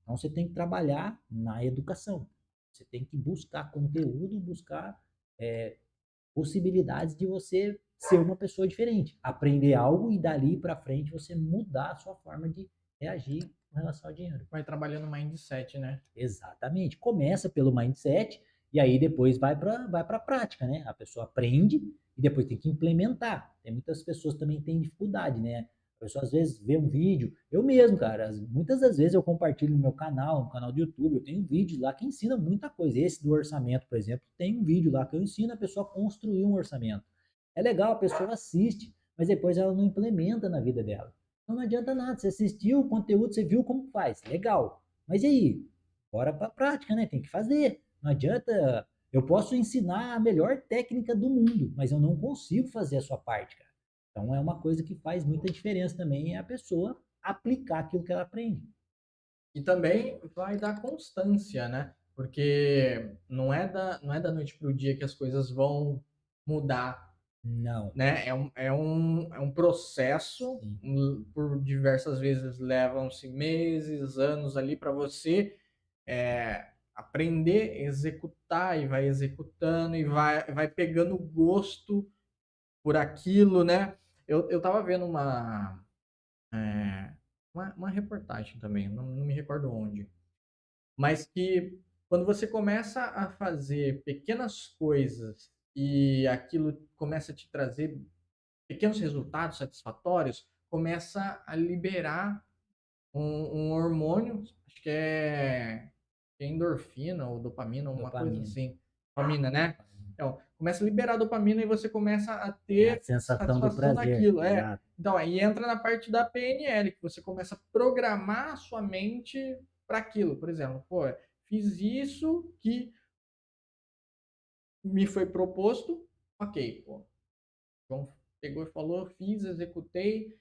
Então você tem que trabalhar na educação. Você tem que buscar conteúdo, buscar é, possibilidades de você ser uma pessoa diferente, aprender algo e dali para frente você mudar a sua forma de reagir com relação ao dinheiro. Vai trabalhando mindset, né? Exatamente. Começa pelo mindset e aí depois vai para a prática, né? A pessoa aprende e depois tem que implementar. Tem muitas pessoas também que têm dificuldade, né? A pessoa às vezes vê um vídeo, eu mesmo, cara, muitas das vezes eu compartilho no meu canal, no canal do YouTube, eu tenho vídeos lá que ensinam muita coisa. Esse do orçamento, por exemplo, tem um vídeo lá que eu ensino a pessoa a construir um orçamento. É legal, a pessoa assiste, mas depois ela não implementa na vida dela. Então não adianta nada, você assistiu o conteúdo, você viu como faz, legal. Mas e aí? Bora para a prática, né? Tem que fazer. Não adianta. Eu posso ensinar a melhor técnica do mundo, mas eu não consigo fazer a sua parte, cara. Então é uma coisa que faz muita diferença também é a pessoa aplicar aquilo que ela aprende. E também vai dar constância, né? Porque não é da noite para o dia que as coisas vão mudar, Não. né? É um processo, Sim. por diversas vezes levam-se meses, anos ali para você aprender, executar e vai executando e vai pegando gosto por aquilo, né? Eu tava vendo é, uma reportagem também, não me recordo onde, mas que quando você começa a fazer pequenas coisas e aquilo começa a te trazer pequenos resultados satisfatórios, começa a liberar um hormônio, acho que é endorfina ou dopamina, uma coisa Dopamina. assim. Dopamina, né? Dopamina. Então, começa a liberar dopamina e você começa a É a ter sensação do satisfação prazer. naquilo. Exato. Então, aí entra na parte da PNL, que você começa a programar a sua mente para aquilo. Por exemplo, pô, fiz isso que me foi proposto, ok, pô. Então, pegou e falou, fiz, executei,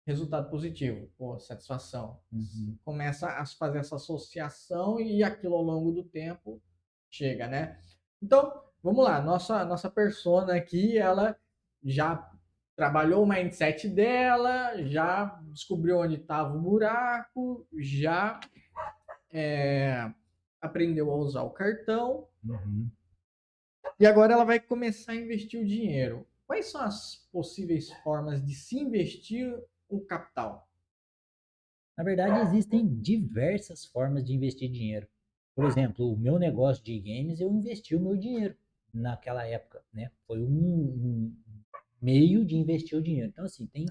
resultado positivo, pô, satisfação. Uhum. Começa a fazer essa associação e aquilo ao longo do tempo chega, né? Então, vamos lá, nossa persona aqui, ela já trabalhou o mindset dela, já descobriu onde estava o buraco, já aprendeu a usar o cartão Uhum. e agora ela vai começar a investir o dinheiro. Quais são as possíveis formas de se investir o capital? Na verdade, existem diversas formas de investir dinheiro. Por exemplo, o meu negócio de games, eu investi o meu dinheiro naquela época, né? Foi um meio de investir o dinheiro. Então, assim, tem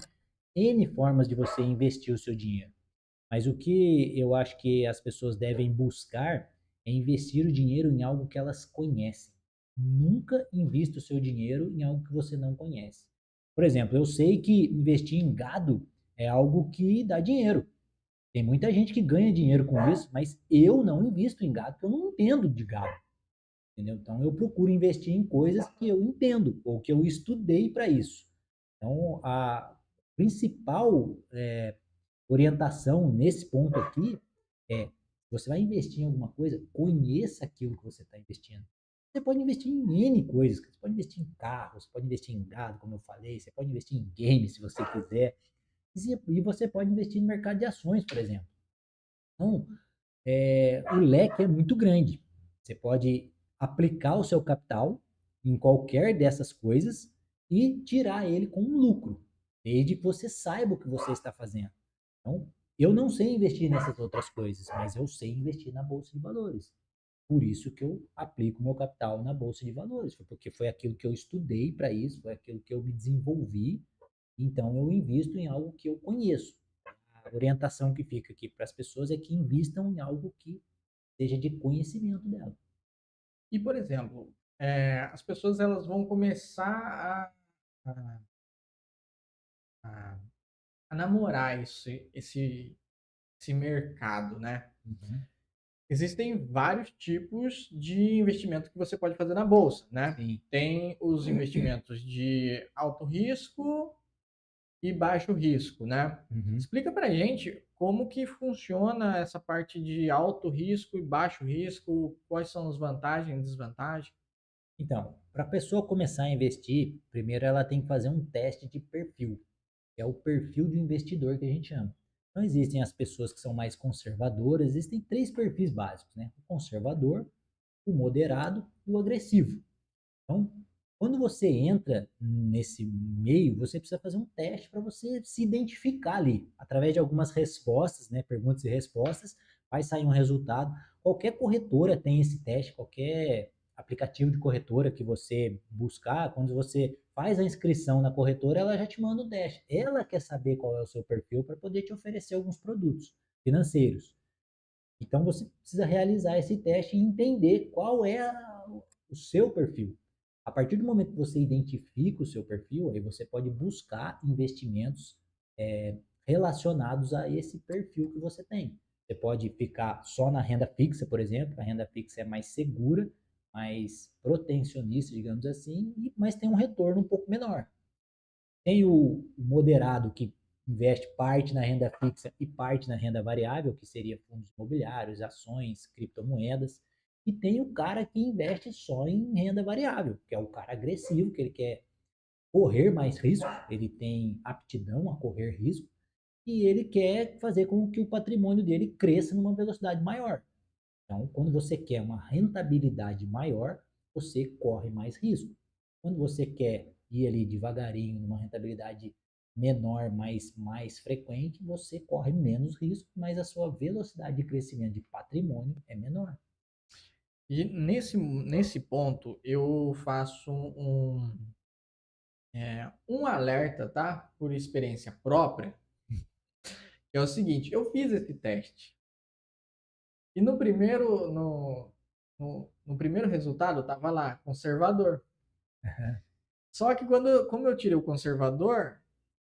N formas de você investir o seu dinheiro. Mas o que eu acho que as pessoas devem buscar é investir o dinheiro em algo que elas conhecem. Nunca invista o seu dinheiro em algo que você não conhece. Por exemplo, eu sei que investir em gado é algo que dá dinheiro. Tem muita gente que ganha dinheiro com isso, mas eu não invisto em gado porque eu não entendo de gado. Entendeu? Então eu procuro investir em coisas que eu entendo ou que eu estudei para isso. Então a principal orientação nesse ponto aqui é: você vai investir em alguma coisa, conheça aquilo que você está investindo. Você pode investir em N coisas, você pode investir em carro, você pode investir em gado, como eu falei, você pode investir em games se você quiser, e você pode investir no mercado de ações, por exemplo. Então, o leque é muito grande. Você pode aplicar o seu capital em qualquer dessas coisas e tirar ele com um lucro, desde que você saiba o que você está fazendo. Então, eu não sei investir nessas outras coisas, mas eu sei investir na bolsa de valores. Por isso que eu aplico meu capital na bolsa de valores, porque foi aquilo que eu estudei para isso, foi aquilo que eu me desenvolvi. Então, eu invisto em algo que eu conheço. A orientação que fica aqui para as pessoas é que invistam em algo que seja de conhecimento dela. E, por exemplo, as pessoas elas vão começar a, a, a namorar esse mercado, né? Uhum. Existem vários tipos de investimento que você pode fazer na bolsa, né? Sim. Tem os investimentos de alto risco e baixo risco, né? Uhum. Explica pra gente como que funciona essa parte de alto risco e baixo risco, quais são as vantagens e desvantagens? Então, para a pessoa começar a investir, primeiro ela tem que fazer um teste de perfil, que é o perfil de investidor que a gente chama. Então, existem as pessoas que são mais conservadoras, existem três perfis básicos, né? O conservador, o moderado e o agressivo. Então, quando você entra nesse meio, você precisa fazer um teste para você se identificar ali, através de algumas respostas, né, perguntas e respostas, vai sair um resultado. Qualquer corretora tem esse teste, qualquer aplicativo de corretora que você buscar, quando você faz a inscrição na corretora, ela já te manda o teste. Ela quer saber qual é o seu perfil para poder te oferecer alguns produtos financeiros. Então você precisa realizar esse teste e entender qual é o seu perfil. A partir do momento que você identifica o seu perfil, aí você pode buscar investimentos relacionados a esse perfil que você tem. Você pode ficar só na renda fixa, por exemplo. A renda fixa é mais segura, mais protecionista, digamos assim, mas tem um retorno um pouco menor. Tem o moderado, que investe parte na renda fixa e parte na renda variável, que seria fundos imobiliários, ações, criptomoedas. E tem o cara que investe só em renda variável, que é o cara agressivo, que ele quer correr mais risco, ele tem aptidão a correr risco, e ele quer fazer com que o patrimônio dele cresça numa velocidade maior. Então, quando você quer uma rentabilidade maior, você corre mais risco. Quando você quer ir ali devagarinho, numa rentabilidade menor, mais frequente, você corre menos risco, mas a sua velocidade de crescimento de patrimônio é menor. E nesse ponto, eu faço um alerta, tá? Por experiência própria, que é o seguinte, eu fiz esse teste. E no primeiro resultado, tava lá, conservador. Só que como eu tirei o conservador,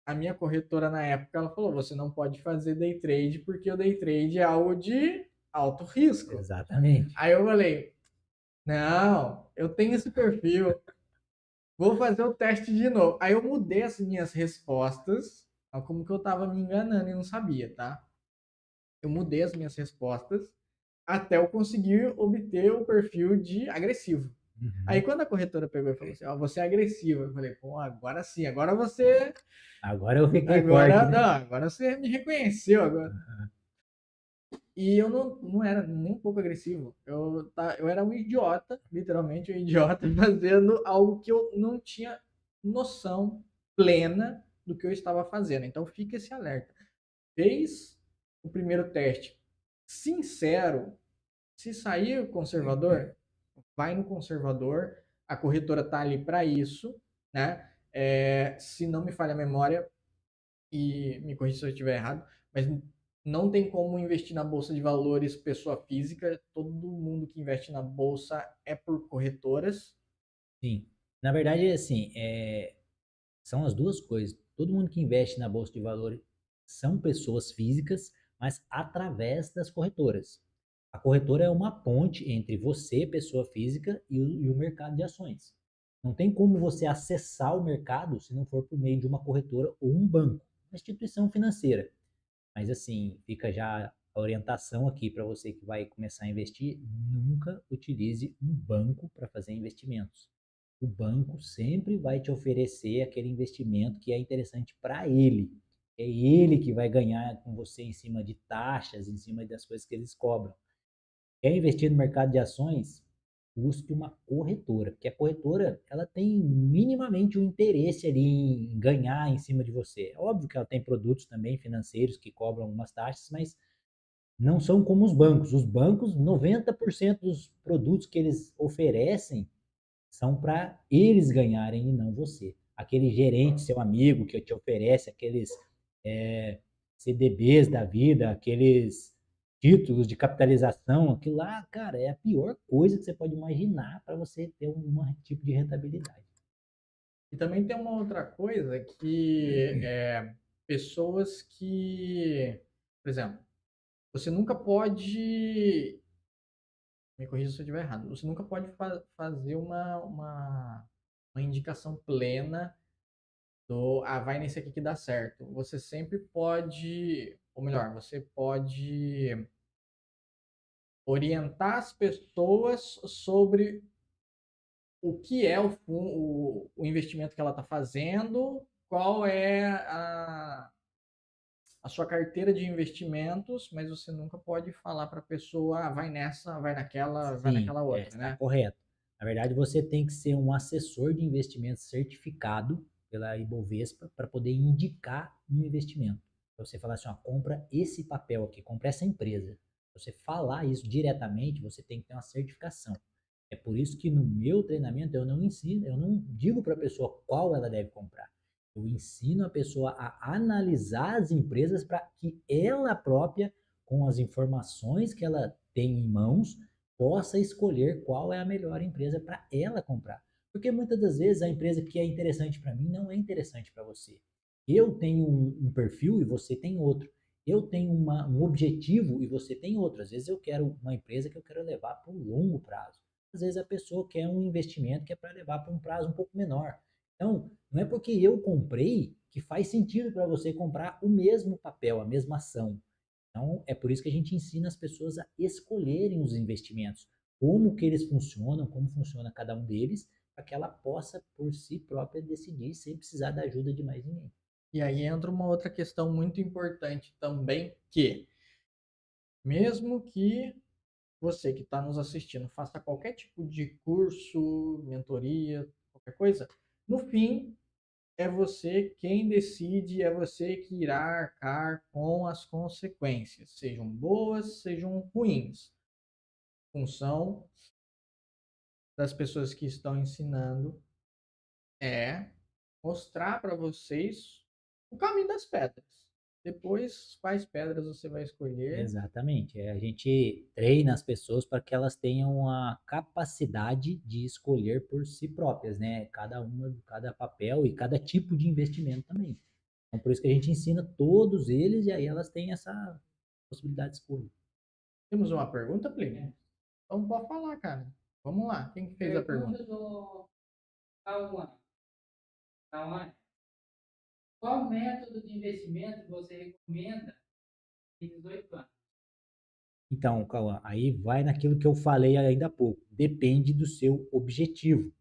a minha corretora na época, ela falou, você não pode fazer day trade, porque o day trade é algo de alto risco. Exatamente. Aí eu falei, não, eu tenho esse perfil, vou fazer o teste de novo. Aí eu mudei as minhas respostas, como que eu tava me enganando e não sabia, tá? Eu mudei as minhas respostas até eu conseguir obter o perfil de agressivo. Aí Uhum. quando a corretora pegou e falou assim, ó, você é agressivo, eu falei, pô, agora sim, agora você, Agora eu fiquei forte, agora, não, né? agora você me reconheceu agora. E eu não era nem um pouco agressivo. Eu era um idiota, literalmente um idiota, fazendo algo que eu não tinha noção plena do que eu estava fazendo. Então fica esse alerta. Fez o primeiro teste sincero, se sair conservador, vai no conservador. A corretora tá ali para isso, né? Se não me falha a memória, e me corrija se eu estiver errado, mas não tem como investir na bolsa de valores pessoa física. Todo mundo que investe na bolsa é por corretoras. Sim. Na verdade, assim, são as duas coisas. Todo mundo que investe na bolsa de valores são pessoas físicas, mas através das corretoras. A corretora é uma ponte entre você, pessoa física, e o mercado de ações. Não tem como você acessar o mercado se não for por meio de uma corretora ou um banco, uma instituição financeira. Mas assim, fica já a orientação aqui para você que vai começar a investir, nunca utilize um banco para fazer investimentos. O banco sempre vai te oferecer aquele investimento que é interessante para ele. É ele que vai ganhar com você em cima de taxas, em cima das coisas que eles cobram. Quer investir no mercado de ações? Busque uma corretora, porque a corretora ela tem minimamente um interesse ali em ganhar em cima de você. É óbvio que ela tem produtos também financeiros que cobram algumas taxas, mas não são como os bancos. Os bancos, 90% dos produtos que eles oferecem são para eles ganharem e não você. Aquele gerente, seu amigo, que te oferece aqueles é, CDBs da vida, aqueles títulos de capitalização, aquilo lá, cara, é a pior coisa que você pode imaginar para você ter um tipo de rentabilidade. E também tem uma outra coisa que pessoas que, por exemplo, você nunca pode, me corrija se eu estiver errado, você nunca pode fazer uma indicação plena vai nesse aqui que dá certo. Você sempre pode, ou melhor, você pode orientar as pessoas sobre o que é o investimento que ela está fazendo, qual é a sua carteira de investimentos, mas você nunca pode falar para a pessoa, vai nessa, vai Sim, naquela outra, está né? correto. Na verdade, você tem que ser um assessor de investimentos certificado pela Ibovespa para poder indicar um investimento. Pra você falar assim, ó, compra esse papel aqui, compra essa empresa. Pra você falar isso diretamente, você tem que ter uma certificação. É por isso que no meu treinamento eu não ensino, eu não digo para a pessoa qual ela deve comprar. Eu ensino a pessoa a analisar as empresas para que ela própria, com as informações que ela tem em mãos, possa escolher qual é a melhor empresa para ela comprar. Porque muitas das vezes a empresa que é interessante para mim não é interessante para você. Eu tenho um perfil e você tem outro. Eu tenho um objetivo e você tem outro. Às vezes eu quero uma empresa que eu quero levar para um longo prazo. Às vezes a pessoa quer um investimento que é para levar para um prazo um pouco menor. Então, não é porque eu comprei que faz sentido para você comprar o mesmo papel, a mesma ação. Então, é por isso que a gente ensina as pessoas a escolherem os investimentos, como que eles funcionam, como funciona cada um deles, para que ela possa, por si própria, decidir sem precisar da ajuda de mais ninguém. E aí entra uma outra questão muito importante também, que mesmo que você que está nos assistindo faça qualquer tipo de curso, mentoria, qualquer coisa, no fim é você quem decide, é você que irá arcar com as consequências, sejam boas, sejam ruins, em função das pessoas que estão ensinando é mostrar para vocês o caminho das pedras. Depois, quais pedras você vai escolher. Exatamente. A gente treina as pessoas para que elas tenham a capacidade de escolher por si próprias, né? Cada uma, cada papel e cada tipo de investimento também. Então, por isso que a gente ensina todos eles e aí elas têm essa possibilidade de escolha. Temos uma pergunta, Plínio? Então pode falar, cara. Vamos lá. Quem que fez a pergunta? Do Cauã. Cauã, qual método de investimento você recomenda em 18 anos? Então, Cauã, aí vai naquilo que eu falei ainda há pouco. Depende do seu objetivo.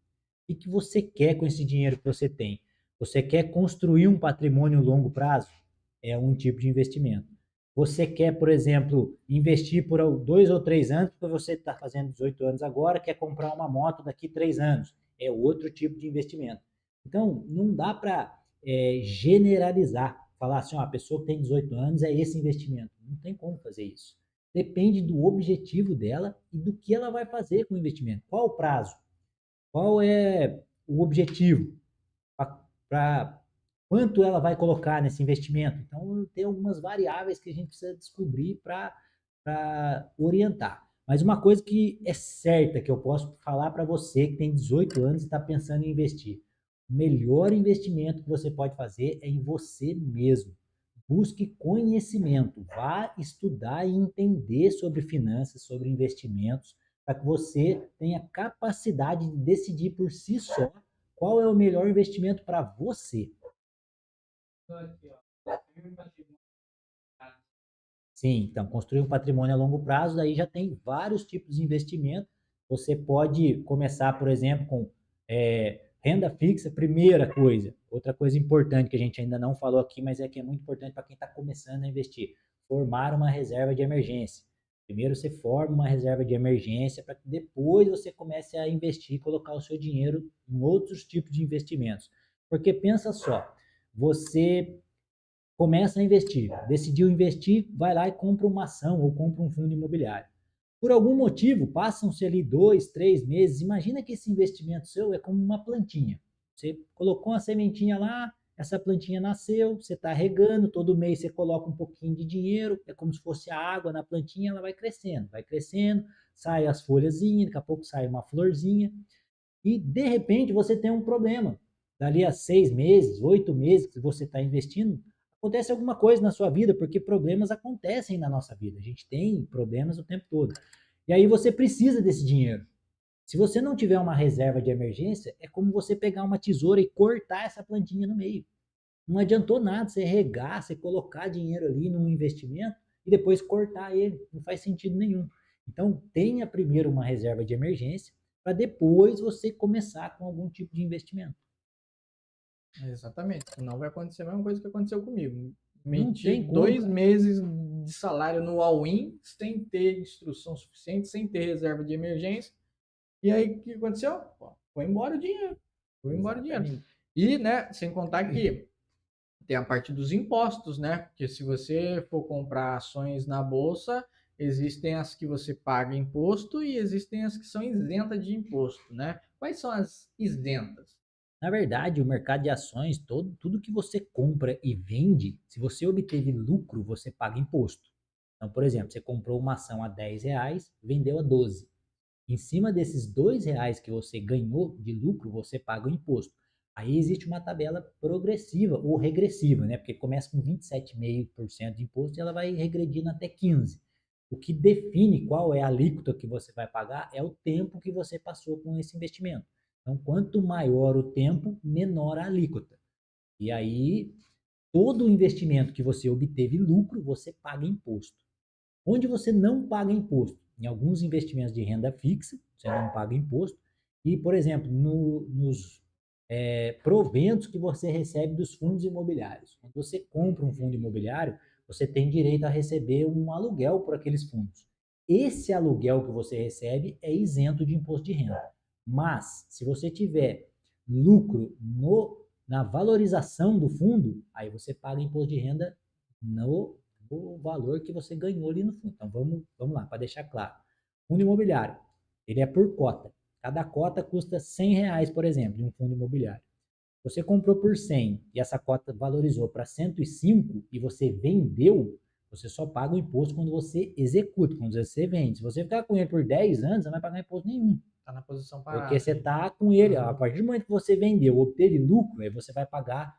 O que você quer com esse dinheiro que você tem? Você quer construir um patrimônio a longo prazo? É um tipo de investimento. Você quer, por exemplo, investir por 2 ou 3 anos, porque você está fazendo 18 anos agora, quer comprar uma moto daqui a 3 anos? É outro tipo de investimento. Então, não dá para generalizar, falar assim, ó, a pessoa que tem 18 anos é esse investimento. Não tem como fazer isso. Depende do objetivo dela e do que ela vai fazer com o investimento. Qual o prazo? Qual é o objetivo? Para quanto ela vai colocar nesse investimento? Então, tem algumas variáveis que a gente precisa descobrir para orientar. Mas uma coisa que é certa, que eu posso falar para você que tem 18 anos e está pensando em investir. O melhor investimento que você pode fazer é em você mesmo. Busque conhecimento, vá estudar e entender sobre finanças, sobre investimentos, para que você tenha capacidade de decidir por si só qual é o melhor investimento para você. Estou aqui, ó. Primeiro patrimônio. Sim, então construir um patrimônio a longo prazo, daí já tem vários tipos de investimento. Você pode começar, por exemplo, com renda fixa, primeira coisa. Outra coisa importante que a gente ainda não falou aqui, mas é que é muito importante para quem está começando a investir, formar uma reserva de emergência. Primeiro você forma uma reserva de emergência para que depois você comece a investir e colocar o seu dinheiro em outros tipos de investimentos. Porque pensa só, você começa a investir, decidiu investir, vai lá e compra uma ação ou compra um fundo imobiliário. Por algum motivo, passam-se ali 2, 3 meses. Imagina que esse investimento seu é como uma plantinha. Você colocou uma sementinha lá, essa plantinha nasceu, você está regando, todo mês você coloca um pouquinho de dinheiro, é como se fosse a água na plantinha, ela vai crescendo, sai as folhazinhas, daqui a pouco sai uma florzinha, e de repente você tem um problema. Dali a 6 meses, 8 meses que você está investindo, acontece alguma coisa na sua vida, porque problemas acontecem na nossa vida. A gente tem problemas o tempo todo. E aí você precisa desse dinheiro. Se você não tiver uma reserva de emergência, é como você pegar uma tesoura e cortar essa plantinha no meio. Não adiantou nada você regar, você colocar dinheiro ali num investimento e depois cortar ele. Não faz sentido nenhum. Então, tenha primeiro uma reserva de emergência para depois você começar com algum tipo de investimento. Exatamente. Senão vai acontecer a mesma coisa que aconteceu comigo. Não Meti tem como, 2 meses de salário no all-in, sem ter instrução suficiente, sem ter reserva de emergência. E aí, o que aconteceu? Pô, foi embora o dinheiro. Foi embora o dinheiro. Exatamente. E, né, sem contar que tem a parte dos impostos, né? Porque se você for comprar ações na bolsa, existem as que você paga imposto e existem as que são isentas de imposto, né? Quais são as isentas? Na verdade, o mercado de ações, tudo que você compra e vende, se você obteve lucro, você paga imposto. Então, por exemplo, você comprou uma ação a R$ 10, vendeu a 12. Em cima desses R$ 2 que você ganhou de lucro, você paga o imposto. Aí existe uma tabela progressiva ou regressiva, né? Porque começa com 27,5% de imposto e ela vai regredindo até 15%. O que define qual é a alíquota que você vai pagar é o tempo que você passou com esse investimento. Então, quanto maior o tempo, menor a alíquota. E aí, todo investimento que você obteve lucro, você paga imposto. Onde você não paga imposto? Em alguns investimentos de renda fixa, você não paga imposto. E, por exemplo, nos proventos que você recebe dos fundos imobiliários. Quando você compra um fundo imobiliário, você tem direito a receber um aluguel por aqueles fundos. Esse aluguel que você recebe é isento de imposto de renda. Mas, se você tiver lucro na valorização do fundo, aí você paga imposto de renda no o valor que você ganhou ali no fundo. Então vamos lá, para deixar claro. Fundo imobiliário, ele é por cota. Cada cota custa R$ 100, por exemplo, de um fundo imobiliário. Você comprou por 100 e essa cota valorizou para 105 e você vendeu, você só paga o imposto quando você executa, quando você vende. Se você ficar com ele por 10 anos, você não vai pagar imposto nenhum. Tá na posição Porque parada. você está com ele, a partir do momento que você vendeu, obteve lucro, aí você vai pagar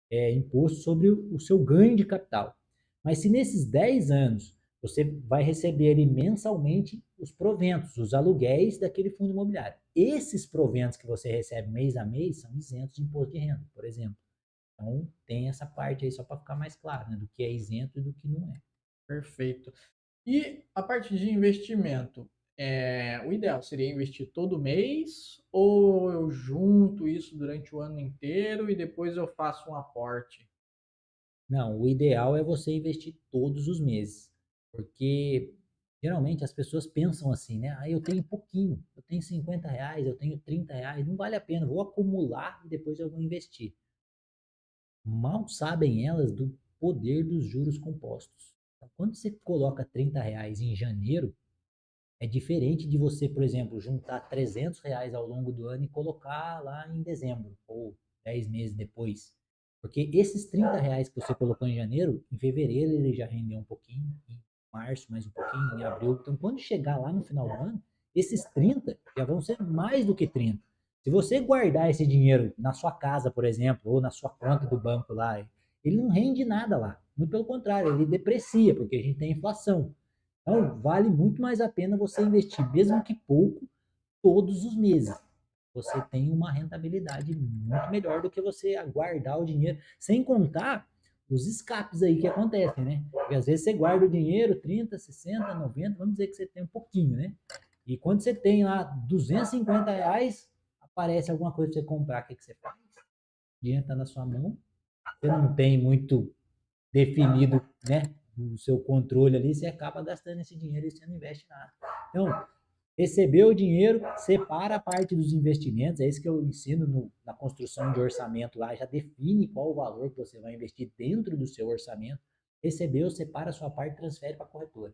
imposto sobre o seu ganho de capital. Mas se nesses 10 anos você vai receber ali mensalmente os proventos, os aluguéis daquele fundo imobiliário. Esses proventos que você recebe mês a mês são isentos de imposto de renda, por exemplo. Então tem essa parte aí só para ficar mais claro, né, do que é isento e do que não é. Perfeito. E a parte de investimento, o ideal seria investir todo mês ou eu junto isso durante o ano inteiro e depois eu faço um aporte? Não, o ideal é você investir todos os meses, porque geralmente as pessoas pensam assim, né? Ah, eu tenho pouquinho, eu tenho R$ 50, eu tenho R$ 30, não vale a pena, vou acumular e depois eu vou investir. Mal sabem elas do poder dos juros compostos. Então, quando você coloca R$ 30 em janeiro, é diferente de você, por exemplo, juntar R$ 300 ao longo do ano e colocar lá em dezembro, ou 10 meses depois. Porque esses R$ 30 que você colocou em janeiro, em fevereiro ele já rendeu um pouquinho, em março mais um pouquinho, em abril. Então, quando chegar lá no final do ano, esses 30 já vão ser mais do que 30. Se você guardar esse dinheiro na sua casa, por exemplo, ou na sua conta do banco lá, ele não rende nada lá. Muito pelo contrário, ele deprecia, porque a gente tem inflação. Então, vale muito mais a pena você investir, mesmo que pouco, todos os meses. Você tem uma rentabilidade muito melhor do que você guardar o dinheiro, sem contar os escapes aí que acontecem, né? Porque às vezes você guarda o dinheiro, 30, 60, 90, vamos dizer que você tem um pouquinho, né? E quando você tem lá R$ 250, aparece alguma coisa para você comprar, o que você faz? O dinheiro está na sua mão, você não tem muito definido, né, o seu controle ali, você acaba gastando esse dinheiro e você não investe nada. Então, recebeu o dinheiro, separa a parte dos investimentos, é isso que eu ensino na construção de orçamento lá, já define qual o valor que você vai investir dentro do seu orçamento. Recebeu, separa a sua parte e transfere para a corretora.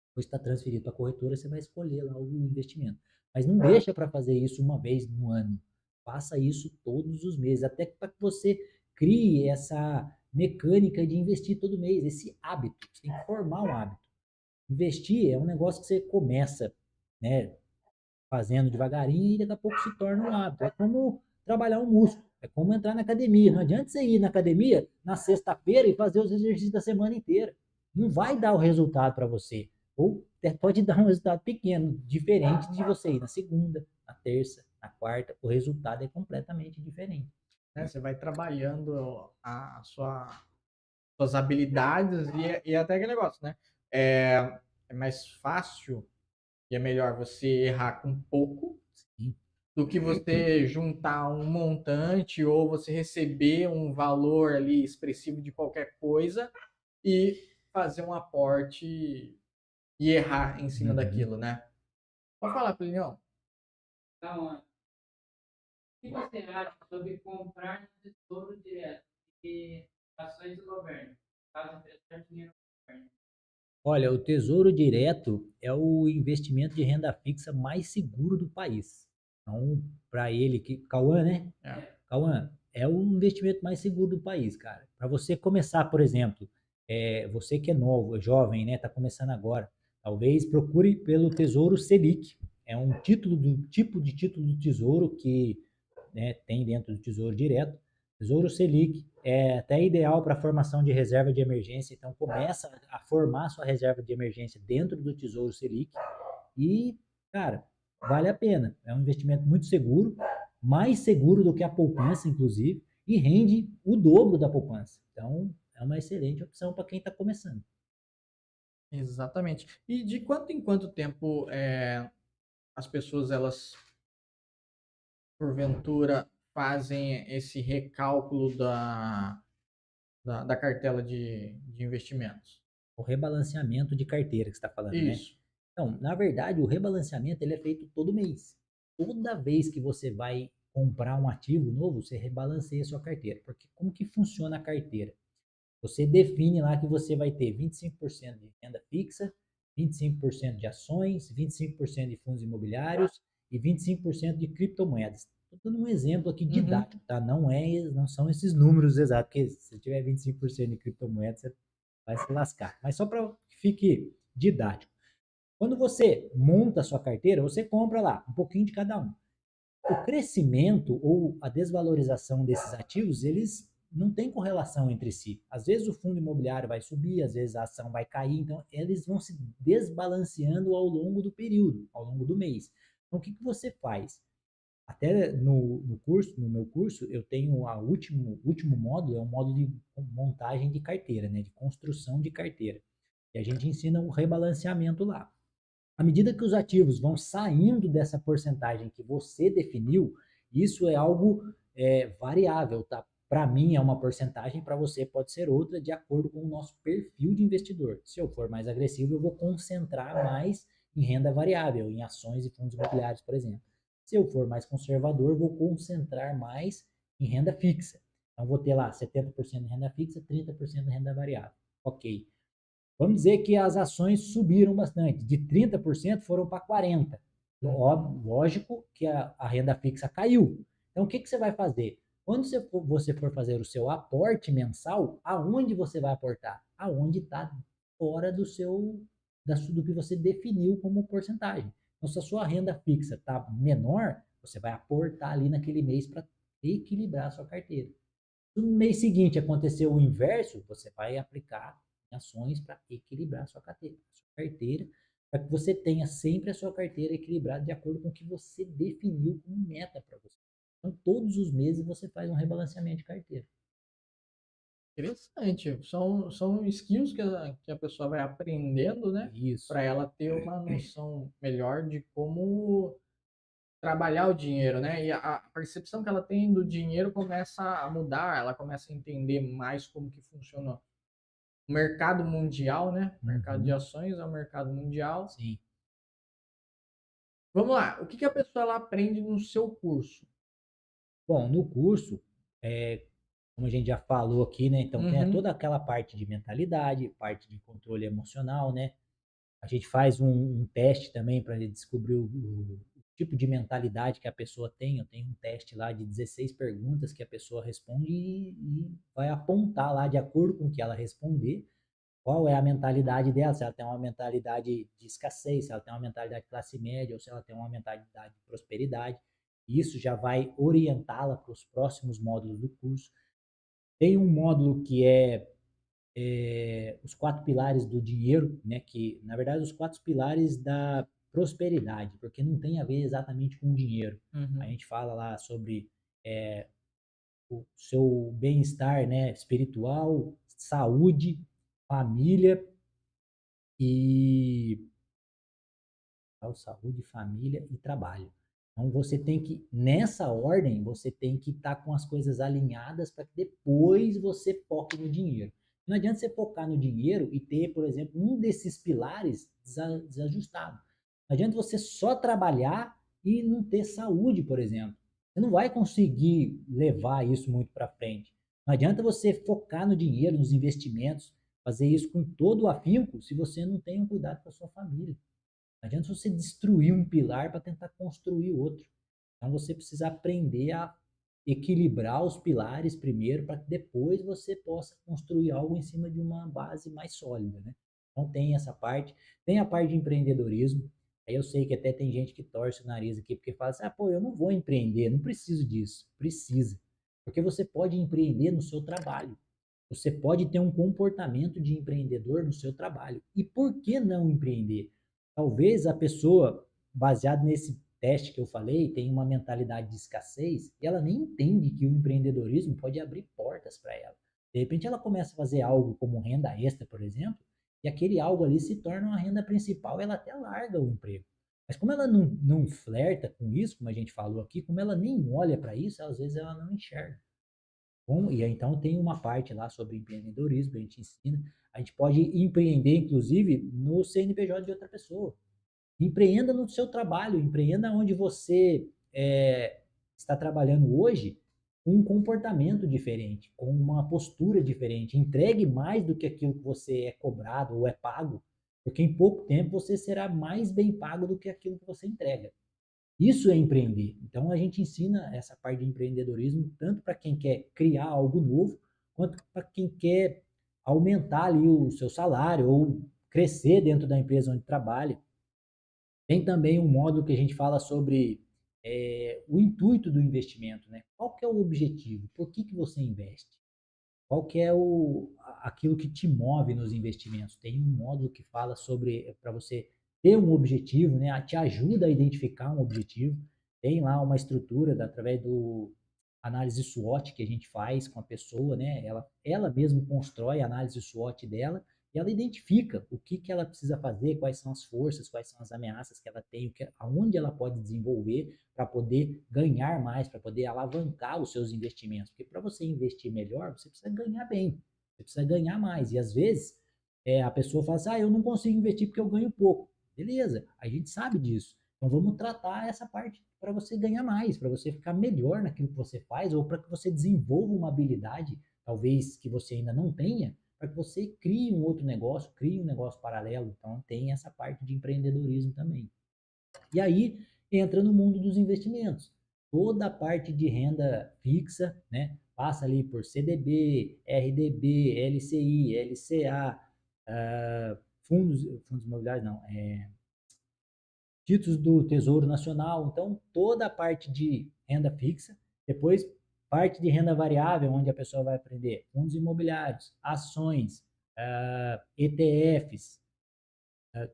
Depois está transferido para a corretora, você vai escolher lá o investimento. Mas não deixa para fazer isso uma vez no ano. Faça isso todos os meses, até para que você crie essa mecânica de investir todo mês, esse hábito. Você tem que formar um hábito. Investir é um negócio que você começa, né, fazendo devagarinho e daqui a pouco se torna um hábito. É como trabalhar um músculo, é como entrar na academia. Não adianta você ir na academia na sexta-feira e fazer os exercícios da semana inteira. Não vai dar o resultado para você. Ou pode dar um resultado pequeno, diferente de você ir na segunda, na terça, na quarta. O resultado é completamente diferente. né? Você vai trabalhando suas habilidades e até aquele negócio, né? É mais fácil e é melhor você errar com pouco Sim. do que você juntar um montante ou você receber um valor ali expressivo de qualquer coisa e fazer um aporte e errar em cima Uhum. daquilo, né? Pode falar, Plinião. Então, o que você acha sobre comprar no Tesouro Direto e ações do governo? Caso emprestar dinheiro ao governo. Olha, o Tesouro Direto é o investimento de renda fixa mais seguro do país. Então, para ele, Cauã, né? É. Cauã, é o investimento mais seguro do país, cara. Para você começar, por exemplo, você que é novo, é jovem, né? Tá começando agora, talvez procure pelo Tesouro Selic. É um tipo de título do Tesouro que, né, tem dentro do Tesouro Direto. Tesouro Selic é até ideal para a formação de reserva de emergência. Então, começa a formar sua reserva de emergência dentro do Tesouro Selic e, cara, vale a pena. É um investimento muito seguro, mais seguro do que a poupança, inclusive, e rende o dobro da poupança. Então, é uma excelente opção para quem está começando. Exatamente. E de quanto em quanto tempo as pessoas, elas, porventura, fazem esse recálculo da cartela de investimentos? O rebalanceamento de carteira que você está falando, né? Isso. Então, na verdade, o rebalanceamento ele é feito todo mês. Toda vez que você vai comprar um ativo novo, você rebalanceia a sua carteira. Porque como que funciona a carteira? Você define lá que você vai ter 25% de renda fixa, 25% de ações, 25% de fundos imobiliários e 25% de criptomoedas. Estou dando um exemplo aqui Uhum. didático, tá? Não são esses números exatos, porque se tiver 25% de criptomoedas, você vai se lascar. Mas só para que fique didático. Quando você monta a sua carteira, você compra lá um pouquinho de cada um. O crescimento ou a desvalorização desses ativos, eles não têm correlação entre si. Às vezes o fundo imobiliário vai subir, às vezes a ação vai cair, então eles vão se desbalanceando ao longo do período, ao longo do mês. Então o que você faz? Até no curso, no meu curso, eu tenho último módulo, é um módulo de montagem de carteira, né, de construção de carteira. E a gente ensina o rebalanceamento lá. À medida que os ativos vão saindo dessa porcentagem que você definiu, isso é algo variável, tá? Para mim é uma porcentagem, para você pode ser outra, de acordo com o nosso perfil de investidor. Se eu for mais agressivo, eu vou concentrar mais em renda variável, em ações e fundos imobiliários, por exemplo. Se eu for mais conservador, vou concentrar mais em renda fixa. Então, vou ter lá 70% de renda fixa, 30% de renda variável. Ok. Vamos dizer que as ações subiram bastante, de 30% foram para 40%. Lógico que a renda fixa caiu. Então, o que você vai fazer? Quando você for fazer o seu aporte mensal, aonde você vai aportar? Aonde está fora do que você definiu como porcentagem. Então, se a sua renda fixa está menor, você vai aportar ali naquele mês para equilibrar a sua carteira. Se no mês seguinte acontecer o inverso, você vai aplicar ações para equilibrar a sua carteira, para que você tenha sempre a sua carteira equilibrada de acordo com o que você definiu como meta para você. Então, todos os meses você faz um rebalanceamento de carteira. Interessante. São skills que a pessoa vai aprendendo, né? Isso. Para ela ter uma noção melhor de como trabalhar o dinheiro, né? E a percepção que ela tem do dinheiro começa a mudar, ela começa a entender mais como que funciona o mercado mundial, né? O mercado de Uhum. ações é o mercado mundial. Sim. Vamos lá, o que a pessoa ela aprende no seu curso? Bom, no curso, como a gente já falou aqui, né? Então tem Uhum, toda aquela parte de mentalidade, parte de controle emocional, né? A gente faz um teste também para descobrir o tipo de mentalidade que a pessoa tem. Eu tenho um teste lá de 16 perguntas que a pessoa responde e vai apontar lá, de acordo com o que ela responder, qual é a mentalidade dela, se ela tem uma mentalidade de escassez, se ela tem uma mentalidade de classe média ou se ela tem uma mentalidade de prosperidade. Isso já vai orientá-la para os próximos módulos do curso. Tem um módulo que os 4 pilares do dinheiro, né? Que na verdade os 4 pilares da prosperidade, porque não tem a ver exatamente com dinheiro. A uhum. gente fala lá sobre o seu bem-estar, né, espiritual, saúde, família e saúde, família e trabalho. Então você tem que, nessa ordem, você tem que estar com as coisas alinhadas para que depois você foque no dinheiro. Não adianta você focar no dinheiro e ter, por exemplo, um desses pilares desajustado. Não adianta você só trabalhar e não ter saúde, por exemplo. Você não vai conseguir levar isso muito para frente. Não adianta você focar no dinheiro, nos investimentos, fazer isso com todo o afinco se você não tem um cuidado com a sua família. Não adianta você destruir um pilar para tentar construir outro. Então você precisa aprender a equilibrar os pilares primeiro para que depois você possa construir algo em cima de uma base mais sólida, né? Então tem essa parte, tem a parte de empreendedorismo. Aí eu sei que até tem gente que torce o nariz aqui porque fala assim: "Ah, pô, eu não vou empreender, não preciso disso". Precisa. Porque você pode empreender no seu trabalho. Você pode ter um comportamento de empreendedor no seu trabalho. E por que não empreender? Talvez a pessoa, baseado nesse teste que eu falei, tem uma mentalidade de escassez e ela nem entende que o empreendedorismo pode abrir portas para ela. De repente ela começa a fazer algo como renda extra, por exemplo, e aquele algo ali se torna uma renda principal, ela até larga o emprego. Mas como ela não flerta com isso, como a gente falou aqui, como ela nem olha para isso, às vezes ela não enxerga. Bom, e aí, então tem uma parte lá sobre empreendedorismo que a gente ensina. A gente pode empreender, inclusive, no CNPJ de outra pessoa. Empreenda no seu trabalho, empreenda onde você está trabalhando hoje com um comportamento diferente, com uma postura diferente. Entregue mais do que aquilo que você é cobrado ou é pago, porque em pouco tempo você será mais bem pago do que aquilo que você entrega. Isso é empreender. Então a gente ensina essa parte de empreendedorismo tanto para quem quer criar algo novo, quanto para quem quer aumentar ali o seu salário ou crescer dentro da empresa onde trabalha. Tem também um módulo que a gente fala sobre o intuito do investimento, né? Qual que é o objetivo? Por que você investe? Qual que é aquilo que te move nos investimentos? Tem um módulo que fala sobre para você ter um objetivo, né? Te ajuda a identificar um objetivo. Tem lá uma estrutura através do análise SWOT que a gente faz com a pessoa, né? Ela mesma constrói a análise SWOT dela e ela identifica o que que ela precisa fazer, quais são as forças, quais são as ameaças que ela tem, aonde ela pode desenvolver para poder ganhar mais, para poder alavancar os seus investimentos. Porque para você investir melhor, você precisa ganhar bem, você precisa ganhar mais. E às vezes a pessoa fala assim: "Ah, eu não consigo investir porque eu ganho pouco". Beleza, a gente sabe disso. Então vamos tratar essa parte para você ganhar mais, para você ficar melhor naquilo que você faz, ou para que você desenvolva uma habilidade, talvez que você ainda não tenha, para que você crie um outro negócio, crie um negócio paralelo. Então tem essa parte de empreendedorismo também. E aí entra no mundo dos investimentos. Toda a parte de renda fixa, né? Passa ali por CDB, RDB, LCI, LCA, fundos imobiliários não, títulos do Tesouro Nacional. Então, toda a parte de renda fixa, depois parte de renda variável, onde a pessoa vai aprender fundos imobiliários, ações, ETFs,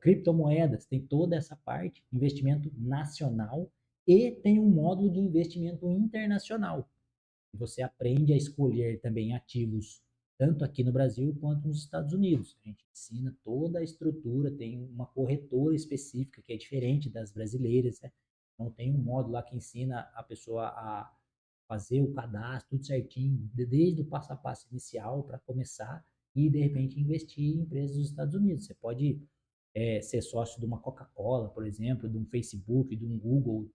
criptomoedas, tem toda essa parte, investimento nacional, e tem um módulo de investimento internacional. Você aprende a escolher também ativos, tanto aqui no Brasil quanto nos Estados Unidos. A gente ensina toda a estrutura, tem uma corretora específica que é diferente das brasileiras, né? Então tem um módulo lá que ensina a pessoa a fazer o cadastro, tudo certinho, desde o passo a passo inicial para começar e de repente investir em empresas dos Estados Unidos. Você pode ser sócio de uma Coca-Cola, por exemplo, de um Facebook, de um Google,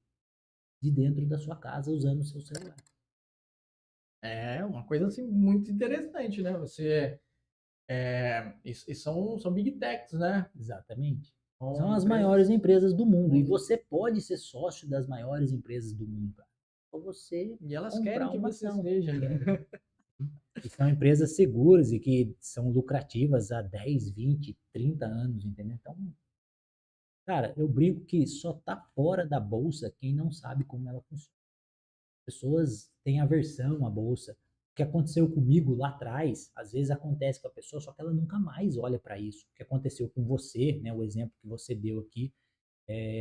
de dentro da sua casa usando o seu celular. É uma coisa assim muito interessante, né? E são big techs, né? Exatamente. São São as empresas maiores empresas do mundo. E mundo. você pode ser sócio das maiores empresas do mundo, cara. Ou você E elas querem comprar que uma você ação. seja, né? E são empresas seguras e que são lucrativas há 10, 20, 30 anos, entendeu? Então, cara, eu brinco que só tá fora da bolsa quem não sabe como ela funciona. Pessoas têm aversão à bolsa. O que aconteceu comigo lá atrás, às vezes acontece com a pessoa, só que ela nunca mais olha para isso. O que aconteceu com você, né, o exemplo que você deu aqui,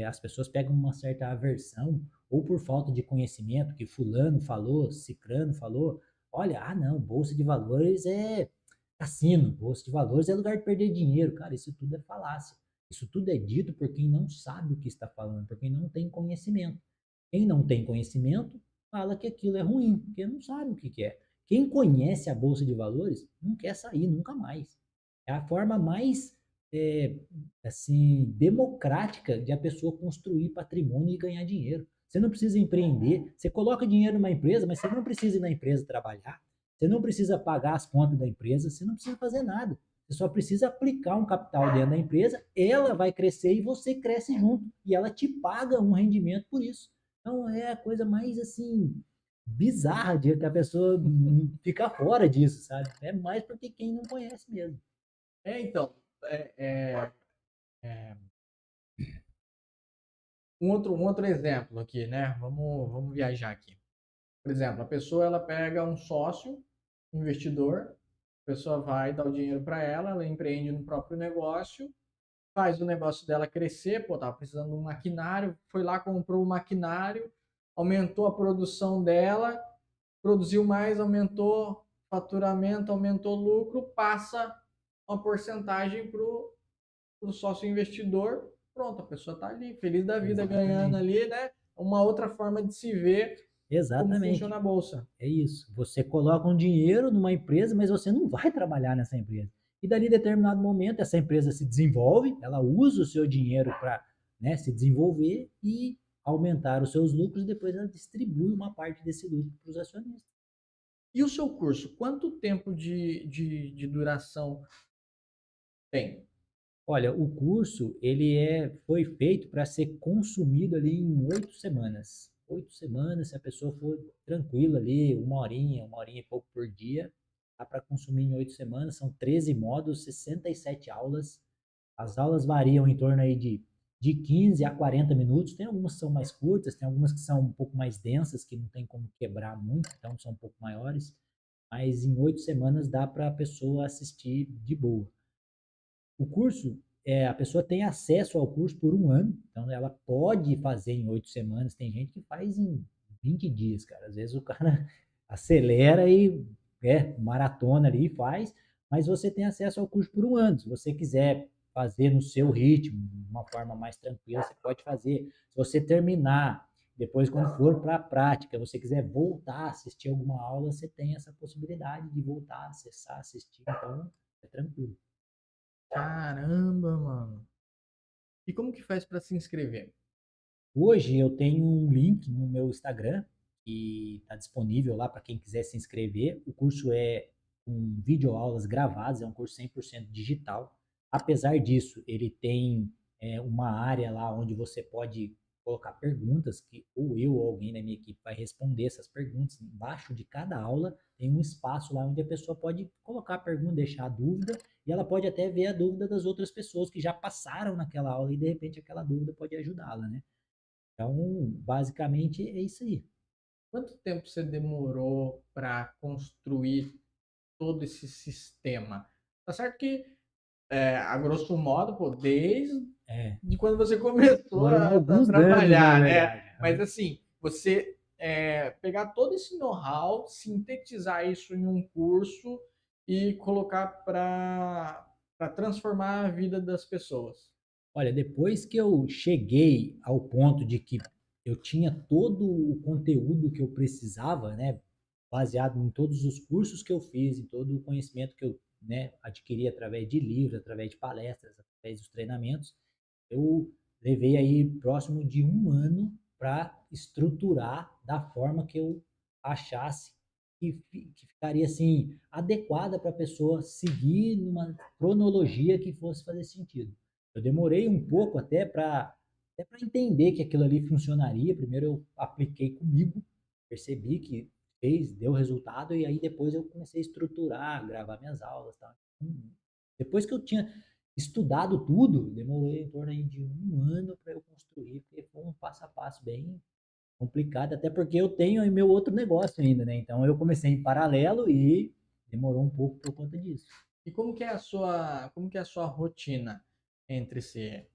as pessoas pegam uma certa aversão, ou por falta de conhecimento, que fulano falou, cicrano falou, Olha, não, bolsa de valores é cassino, bolsa de valores é lugar de perder dinheiro. Cara, isso tudo é falácia. Isso tudo é dito por quem não sabe o que está falando, por quem não tem conhecimento. Quem não tem conhecimento fala que aquilo é ruim, porque não sabe o que que é. Quem conhece a bolsa de valores não quer sair nunca mais. É a forma mais é, assim democrática de a pessoa construir patrimônio e ganhar dinheiro. Você não precisa empreender, você coloca dinheiro numa empresa, mas você não precisa ir na empresa trabalhar, você não precisa pagar as contas da empresa, você não precisa fazer nada. Você só precisa aplicar um capital dentro da empresa, ela vai crescer e você cresce junto. E ela te paga um rendimento por isso. Então é a coisa mais assim bizarra de que a pessoa ficar fora disso, sabe? É mais porque quem não conhece mesmo. Então, é, é, é, um outro exemplo aqui, né? Vamos viajar aqui. Por exemplo, a pessoa ela pega um sócio, um investidor, a pessoa vai dar o dinheiro para ela empreende no próprio negócio, faz o negócio dela crescer, pô, tava precisando de um maquinário, foi lá, comprou o maquinário, aumentou a produção dela, produziu mais, aumentou o faturamento, aumentou o lucro, passa uma porcentagem para o sócio investidor, pronto, a pessoa está ali, feliz da vida, ganhando Exatamente. ali, né? Uma outra forma de se ver como Exatamente. funciona a bolsa. É isso. Você coloca um dinheiro numa empresa, mas você não vai trabalhar nessa empresa. E dali, em determinado momento, essa empresa se desenvolve, ela usa o seu dinheiro para, né, se desenvolver e aumentar os seus lucros, e depois ela distribui uma parte desse lucro para os acionistas. E o seu curso, quanto tempo de duração tem? Olha, o curso foi feito para ser consumido ali em 8 semanas. 8 semanas, se a pessoa for tranquila ali, uma horinha e pouco por dia, dá para consumir em 8 semanas. São 13 módulos, 67 aulas. As aulas variam em torno aí de 15 a 40 minutos. Tem algumas que são mais curtas, tem algumas que são um pouco mais densas, que não tem como quebrar muito, então são um pouco maiores. Mas em 8 semanas dá para a pessoa assistir de boa. O curso, a pessoa tem acesso ao curso por um ano, então ela pode fazer em 8 semanas. Tem gente que faz em 20 dias, cara. Às vezes o cara acelera e maratona ali e faz, mas você tem acesso ao curso por um ano. Se você quiser fazer no seu ritmo, de uma forma mais tranquila, você pode fazer. Se você terminar, depois quando for para a prática, você quiser voltar a assistir alguma aula, você tem essa possibilidade de voltar, acessar, assistir. Então, é tranquilo. Caramba, mano. E como que faz para se inscrever? Hoje eu tenho um link no meu Instagram que está disponível lá para quem quiser se inscrever. O curso é com videoaulas gravadas, é um curso 100% digital. Apesar disso, ele tem uma área lá onde você pode colocar perguntas que ou eu ou alguém da minha equipe vai responder essas perguntas. Embaixo de cada aula tem um espaço lá onde a pessoa pode colocar a pergunta, deixar a dúvida, e ela pode até ver a dúvida das outras pessoas que já passaram naquela aula e de repente aquela dúvida pode ajudá-la, né? Então, basicamente é isso aí. Quanto tempo você demorou para construir todo esse sistema? Tá certo que, a grosso modo, pô, desde É, quando você começou foram a alguns anos, na trabalhar, né? verdade. Mas assim, você pegar todo esse know-how, sintetizar isso em um curso e colocar para transformar a vida das pessoas. Olha, depois que eu cheguei ao ponto de que eu tinha todo o conteúdo que eu precisava, né, baseado em todos os cursos que eu fiz, em todo o conhecimento que eu, né, adquiri através de livros, através de palestras, através dos treinamentos, eu levei aí próximo de um ano para estruturar da forma que eu achasse que ficaria assim adequada para a pessoa seguir numa cronologia que fosse fazer sentido. Eu demorei um pouco até para entender que aquilo ali funcionaria. Primeiro eu apliquei comigo, percebi que deu resultado, e aí depois eu comecei a estruturar, gravar minhas aulas, tá? Depois que eu tinha estudado tudo, demorei em torno aí de um ano para eu construir, porque foi um passo a passo bem complicado, até porque eu tenho aí meu outro negócio ainda, né? Então eu comecei em paralelo e demorou um pouco por conta disso. E como que é a sua rotina entre ser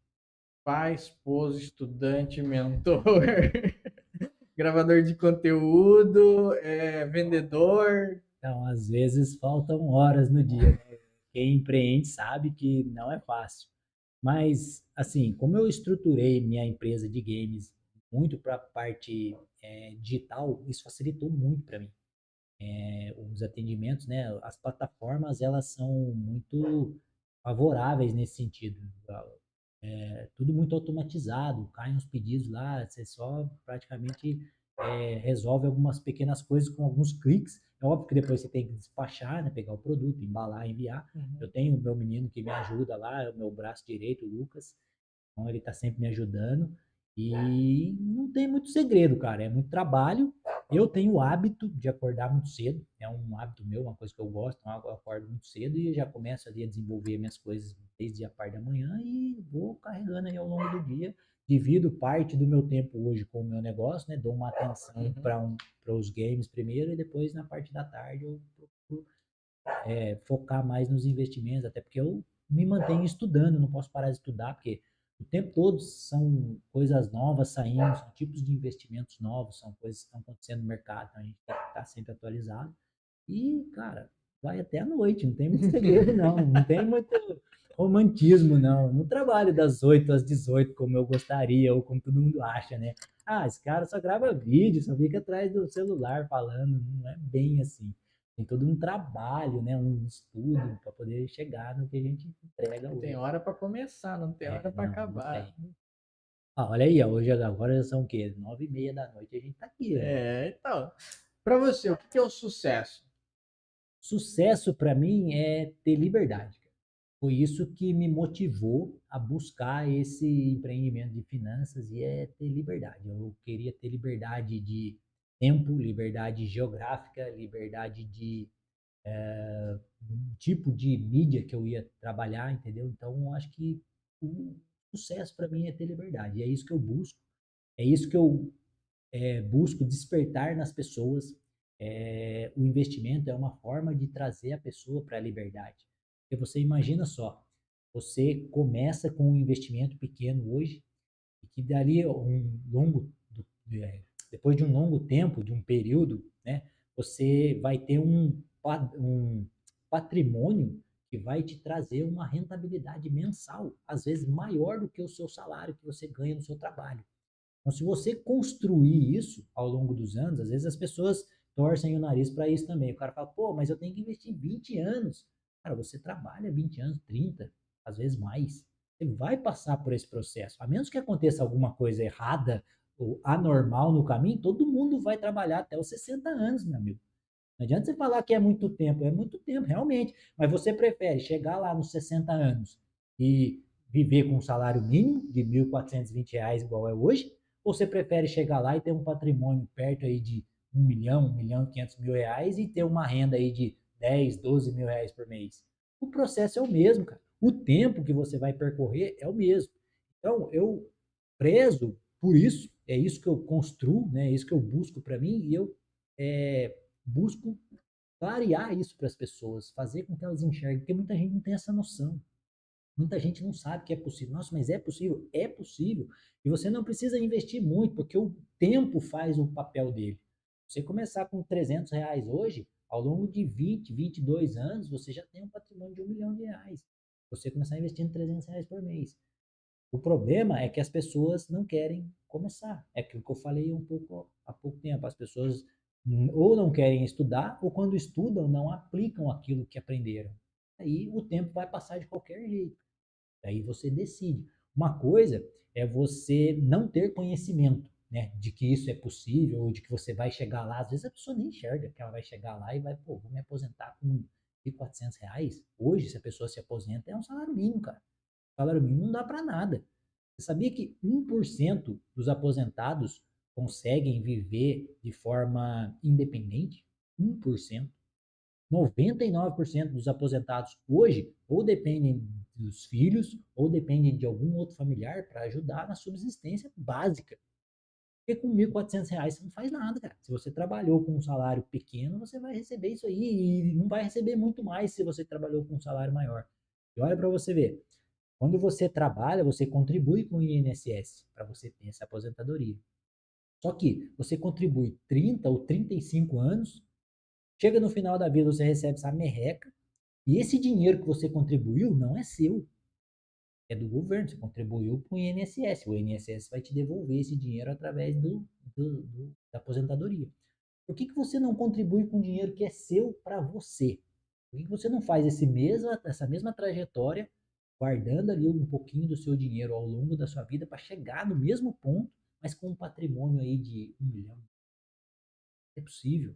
pai, esposo, estudante, mentor? gravador de conteúdo, vendedor. Então, às vezes faltam horas no dia, né? Quem empreende sabe que não é fácil. Mas, assim, como eu estruturei minha empresa de games muito para a parte digital, isso facilitou muito para mim. Os atendimentos, né? As plataformas, elas são muito favoráveis nesse sentido. Tudo muito automatizado, caem os pedidos lá, você só praticamente resolve algumas pequenas coisas com alguns cliques. É óbvio que depois você tem que despachar, né, pegar o produto, embalar, enviar. Eu tenho o meu menino que me ajuda lá, é o meu braço direito, o Lucas, então ele está sempre me ajudando. E não tem muito segredo, cara, é muito trabalho. Eu tenho o hábito de acordar muito cedo, é um hábito meu, uma coisa que eu gosto, então eu acordo muito cedo e já começo ali a desenvolver minhas coisas desde a parte da manhã e vou carregando aí ao longo do dia. Divido parte do meu tempo hoje com o meu negócio, né? Dou uma atenção para os games primeiro e depois na parte da tarde eu procuro focar mais nos investimentos, até porque eu me mantenho estudando, não posso parar de estudar, porque o tempo todo são coisas novas saindo, são tipos de investimentos novos, são coisas que estão acontecendo no mercado, então a gente tem que estar sempre atualizado. E, cara, vai até a noite, não tem muito segredo, não, não tem muito romantismo, não. Não trabalho das 8 às 18 como eu gostaria, ou como todo mundo acha, né? Ah, esse cara só grava vídeo, só fica atrás do celular falando, não é bem assim. Tem todo um trabalho, né, um estudo para poder chegar no que a gente entrega Tem hoje. hora para começar, não tem hora para Não, não acabar. tem. Ah, olha aí, ó, hoje agora são o quê? 9h30 da noite, a gente tá aqui, ó. Então, para você, o que é o sucesso? Sucesso para mim é ter liberdade. Foi isso que me motivou a buscar esse empreendimento de finanças e é ter liberdade. Eu queria ter liberdade de tempo, liberdade geográfica, liberdade de tipo de mídia que eu ia trabalhar, entendeu? Então, eu acho que o sucesso para mim é ter liberdade. E é isso que eu busco. É isso que eu busco despertar nas pessoas. O investimento é uma forma de trazer a pessoa para a liberdade. Porque você imagina só, você começa com um investimento pequeno hoje e que dali depois de um longo tempo, de um período, né, você vai ter um patrimônio que vai te trazer uma rentabilidade mensal, às vezes maior do que o seu salário que você ganha no seu trabalho. Então, se você construir isso ao longo dos anos, às vezes as pessoas torcem o nariz para isso também. O cara fala, pô, mas eu tenho que investir 20 anos. Cara, você trabalha 20 anos, 30, às vezes mais. Você vai passar por esse processo. A menos que aconteça alguma coisa errada ou anormal no caminho, todo mundo vai trabalhar até os 60 anos, meu amigo. Não adianta você falar que é muito tempo, realmente. Mas você prefere chegar lá nos 60 anos e viver com um salário mínimo de R$ 1.420, igual é hoje? Ou você prefere chegar lá e ter um patrimônio perto aí de 1 milhão, 1.500.000 reais e ter uma renda aí de 10, 12 mil reais por mês? O processo é o mesmo, cara. O tempo que você vai percorrer é o mesmo. Então, eu prezo por isso, é isso que eu construo, né? É isso que eu busco para mim e eu é, busco clarear isso para as pessoas, fazer com que elas enxerguem, porque muita gente não tem essa noção. Muita gente não sabe que é possível. Nossa, mas é possível? É possível. E você não precisa investir muito, porque o tempo faz o papel dele. Você começar com R$ 300 hoje, ao longo de 20, 22 anos, você já tem um patrimônio de R$ 1 milhão. Você começar investindo R$ 300 por mês. O problema é que as pessoas não querem começar. É aquilo que eu falei um pouco há pouco tempo. As pessoas ou não querem estudar, ou quando estudam, não aplicam aquilo que aprenderam. Aí o tempo vai passar de qualquer jeito. Aí você decide. Uma coisa é você não ter conhecimento, né, de que isso é possível, ou de que você vai chegar lá. Às vezes a pessoa nem enxerga que ela vai chegar lá e vai, pô, vou me aposentar com R$ 1.400. Hoje, se a pessoa se aposenta, é um salário mínimo, cara. O salário mínimo não dá para nada. Você sabia que 1% dos aposentados conseguem viver de forma independente? 1%. 99% dos aposentados hoje ou dependem dos filhos ou dependem de algum outro familiar para ajudar na subsistência básica. Porque com R$ 1.400 você não faz nada, cara. Se você trabalhou com um salário pequeno, você vai receber isso aí e não vai receber muito mais se você trabalhou com um salário maior. E olha para você ver, quando você trabalha, você contribui com o INSS para você ter essa aposentadoria. Só que você contribui 30 ou 35 anos, chega no final da vida, você recebe essa merreca, e esse dinheiro que você contribuiu não é seu, é do governo, você contribuiu para o INSS. O INSS vai te devolver esse dinheiro através da aposentadoria. Por que você não contribui com dinheiro que é seu para você? Por que você não faz essa mesma trajetória, guardando ali um pouquinho do seu dinheiro ao longo da sua vida para chegar no mesmo ponto, mas com um patrimônio aí de 1 milhão? É possível.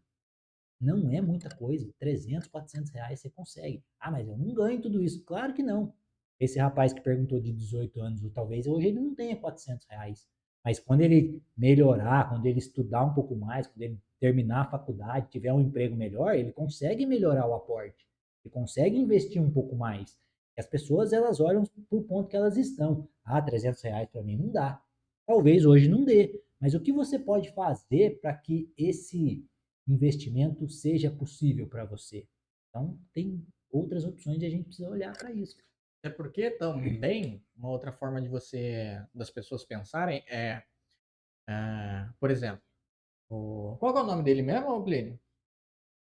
Não é muita coisa. 300, 400 reais você consegue. Ah, mas eu não ganho tudo isso. Claro que não. Esse rapaz que perguntou de 18 anos, ou talvez hoje ele não tenha 400 reais. Mas quando ele melhorar, quando ele estudar um pouco mais, quando ele terminar a faculdade, tiver um emprego melhor, ele consegue melhorar o aporte. Ele consegue investir um pouco mais. E as pessoas, elas olham para o ponto que elas estão. Ah, 300 reais para mim não dá. Talvez hoje não dê. Mas o que você pode fazer para que esse investimento seja possível para você? Então, tem outras opções e a gente precisa olhar para isso. É porque também uma outra forma de das pessoas pensarem por exemplo, qual que é o nome dele mesmo, Plínio?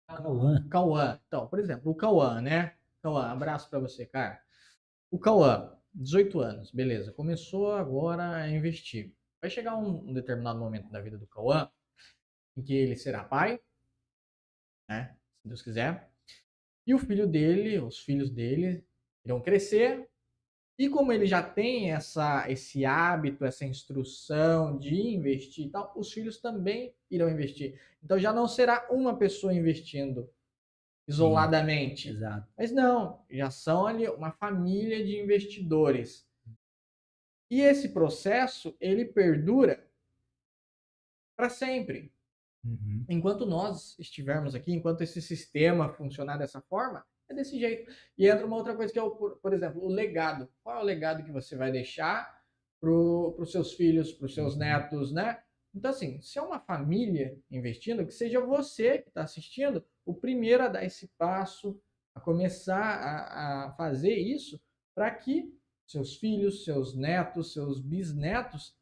Cauã. Cauã. Então, por exemplo, o Cauã, né? Cauã, abraço para você, cara. O Cauã, 18 anos, beleza. Começou agora a investir. Vai chegar um determinado momento da vida do Cauã em que ele será pai, né? Se Deus quiser. E o filho dele, os filhos dele irão crescer. E como ele já tem esse hábito, essa instrução de investir e tal, os filhos também irão investir. Então já não será uma pessoa investindo Sim, isoladamente. exato. Mas não, já são ali uma família de investidores. E esse processo, ele perdura para sempre. Uhum. Enquanto nós estivermos aqui, enquanto esse sistema funcionar dessa forma, é desse jeito. E entra uma outra coisa que é, por exemplo, o legado. Qual é o legado que você vai deixar para os seus filhos, para os seus netos, né? Então, assim, se é uma família investindo, que seja você que está assistindo o primeiro a dar esse passo, a começar a fazer isso, para que seus filhos, seus netos, seus bisnetos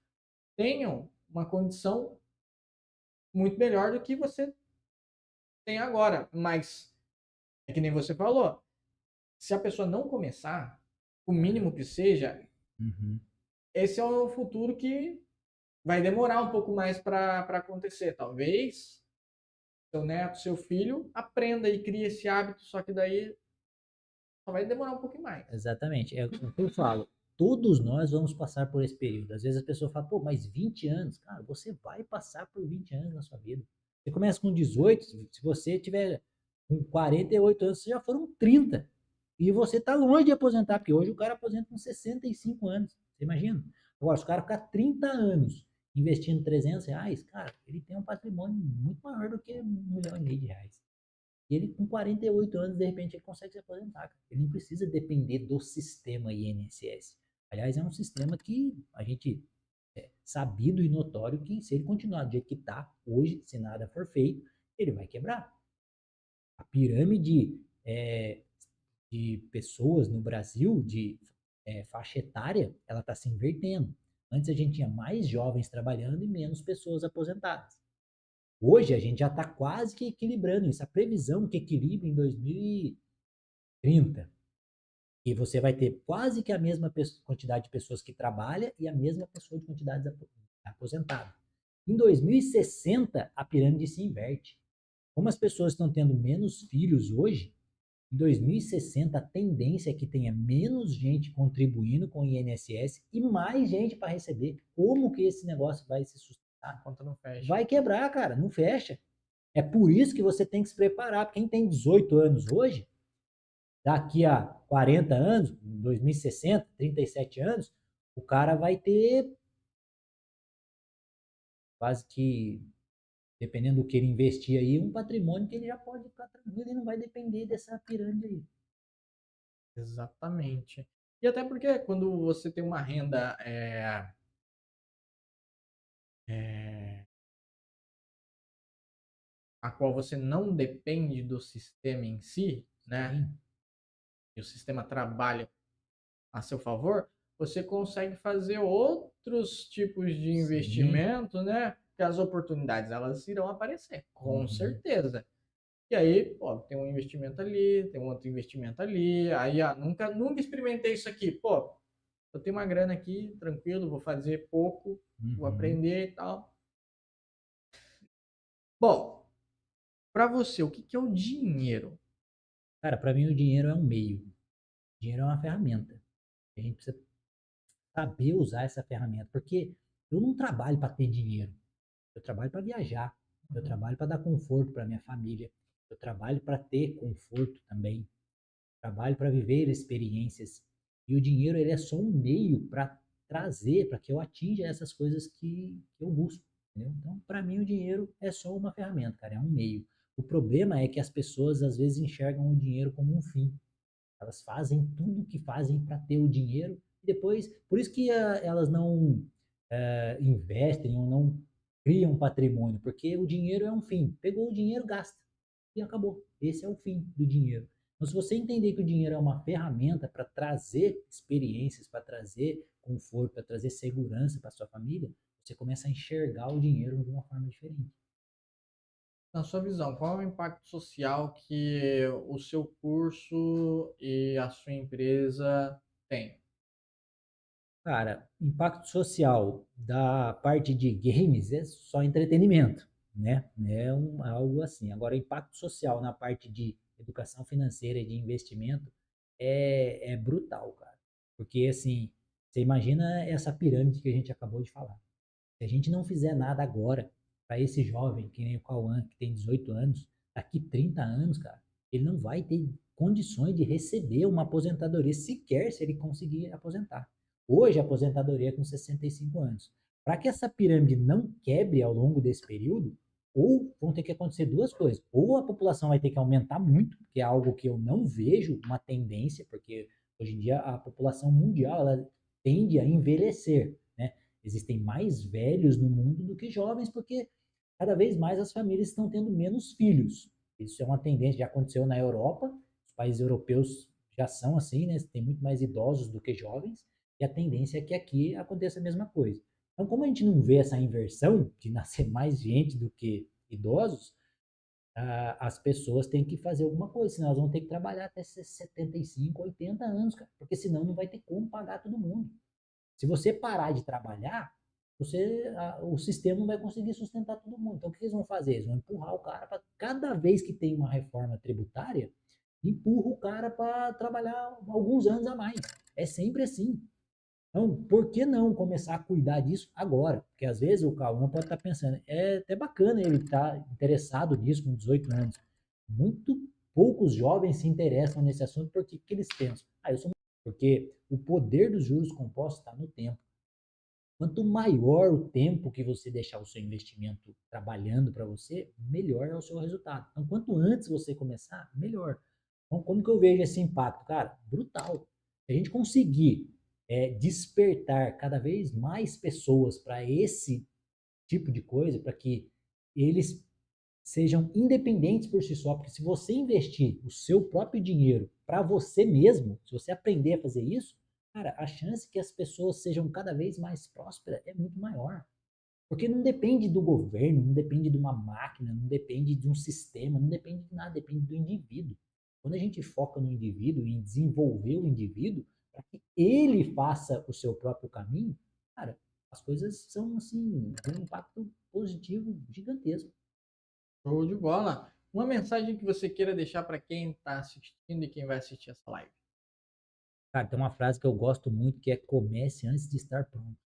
tenham uma condição muito melhor do que você tem agora. Mas é que nem você falou, se a pessoa não começar, o mínimo que seja, Uhum. esse é o futuro que vai demorar um pouco mais para acontecer. Talvez seu neto, seu filho aprenda e crie esse hábito, só que daí só vai demorar um pouquinho mais. Exatamente. É o que eu falo. Todos nós vamos passar por esse período. Às vezes a pessoa fala, pô, mas 20 anos? Cara, você vai passar por 20 anos na sua vida. Você começa com 18, se você tiver com 48 anos, você já foram 30. E você está longe de aposentar, porque hoje o cara aposenta com 65 anos. Você imagina? Agora, se o cara ficar 30 anos investindo 300 reais, cara, ele tem um patrimônio muito maior do que 1,5 milhão de reais. E ele, com 48 anos, de repente, ele consegue se aposentar. Cara. Ele não precisa depender do sistema INSS. Aliás, é um sistema que a gente sabido e notório que se ele continuar do jeito que está hoje, se nada for feito, ele vai quebrar. A pirâmide de pessoas no Brasil, de faixa etária, ela está se invertendo. Antes a gente tinha mais jovens trabalhando e menos pessoas aposentadas. Hoje a gente já está quase que equilibrando isso. A previsão que equilibre em 2030. E você vai ter quase que a mesma quantidade de pessoas que trabalha e a mesma pessoa de quantidade aposentada. Em 2060, a pirâmide se inverte. Como as pessoas estão tendo menos filhos hoje, em 2060 a tendência é que tenha menos gente contribuindo com o INSS e mais gente para receber. Como que esse negócio vai se sustentar? A conta não fecha. Vai quebrar, cara, não fecha. É por isso que você tem que se preparar. Quem tem 18 anos hoje, daqui a 40 anos, 2060, 37 anos, o cara vai ter quase que, dependendo do que ele investir aí, um patrimônio que ele já pode ficar tranquilo e não vai depender dessa pirâmide aí. Exatamente. E até porque quando você tem uma renda a qual você não depende do sistema em si, né? Sim. E o sistema trabalha a seu favor, você consegue fazer outros tipos de investimento, né? que as oportunidades elas irão aparecer, com Uhum. certeza. E aí, pô, tem um investimento ali, tem um outro investimento ali, aí nunca experimentei isso aqui, pô, eu tenho uma grana aqui, tranquilo, vou fazer pouco, vou Uhum. aprender e tal. Bom, para você, o que que é o dinheiro? Cara, para mim o dinheiro é um meio. O dinheiro é uma ferramenta. A gente precisa saber usar essa ferramenta, porque eu não trabalho para ter dinheiro. Eu trabalho para viajar. Eu Uhum. trabalho para dar conforto para minha família. Eu trabalho para ter conforto também. Trabalho para viver experiências. E o dinheiro ele é só um meio para trazer, para que eu atinja essas coisas que eu busco. Entendeu? Então, para mim, o dinheiro é só uma ferramenta, cara, é um meio. O problema é que as pessoas às vezes enxergam o dinheiro como um fim. Elas fazem tudo o que fazem para ter o dinheiro e depois, por isso que elas não investem ou não criam patrimônio, porque o dinheiro é um fim. Pegou o dinheiro, gasta e acabou. Esse é o fim do dinheiro. Então, se você entender que o dinheiro é uma ferramenta para trazer experiências, para trazer conforto, para trazer segurança para sua família, você começa a enxergar o dinheiro de uma forma diferente. Na sua visão, qual é o impacto social que o seu curso e a sua empresa têm? Cara, impacto social da parte de games é só entretenimento, né? É algo assim. Agora, impacto social na parte de educação financeira e de investimento é brutal, cara. Porque, assim, você imagina essa pirâmide que a gente acabou de falar. Se a gente não fizer nada agora para esse jovem, que nem o Cauã, que tem 18 anos, daqui 30 anos, cara, ele não vai ter condições de receber uma aposentadoria sequer se ele conseguir aposentar. Hoje, a aposentadoria é com 65 anos. Para que essa pirâmide não quebre ao longo desse período, ou vão ter que acontecer duas coisas. Ou a população vai ter que aumentar muito, que é algo que eu não vejo uma tendência, porque hoje em dia a população mundial ela tende a envelhecer, né? Existem mais velhos no mundo do que jovens, porque cada vez mais as famílias estão tendo menos filhos. Isso é uma tendência, já aconteceu na Europa, os países europeus já são assim, né? Tem muito mais idosos do que jovens, e a tendência é que aqui aconteça a mesma coisa. Então, como a gente não vê essa inversão de nascer mais gente do que idosos, as pessoas têm que fazer alguma coisa, senão elas vão ter que trabalhar até 75, 80 anos, cara, porque senão não vai ter como pagar todo mundo. Se você parar de trabalhar, o sistema não vai conseguir sustentar todo mundo. Então, o que eles vão fazer? Eles vão empurrar o cara para, cada vez que tem uma reforma tributária, empurra o cara para trabalhar alguns anos a mais. É sempre assim. Então, por que não começar a cuidar disso agora? Porque às vezes o Cauã pode estar pensando, é até bacana ele estar interessado nisso com 18 anos. Muito poucos jovens se interessam nesse assunto porque o que eles pensam? Ah, eu sou. Porque o poder dos juros compostos está no tempo. Quanto maior o tempo que você deixar o seu investimento trabalhando para você, melhor é o seu resultado. Então, quanto antes você começar, melhor. Então, como que eu vejo esse impacto? Cara, brutal. Se a gente conseguir despertar cada vez mais pessoas para esse tipo de coisa, para que eles sejam independentes por si só, porque se você investir o seu próprio dinheiro para você mesmo, se você aprender a fazer isso, cara, a chance que as pessoas sejam cada vez mais prósperas é muito maior. Porque não depende do governo, não depende de uma máquina, não depende de um sistema, não depende de nada, depende do indivíduo. Quando a gente foca no indivíduo, em desenvolver o indivíduo, para que ele faça o seu próprio caminho, cara, as coisas são assim, de um impacto positivo gigantesco. Show de bola. Uma mensagem que você queira deixar para quem está assistindo e quem vai assistir essa live. Cara, tem uma frase que eu gosto muito que é comece antes de estar pronto.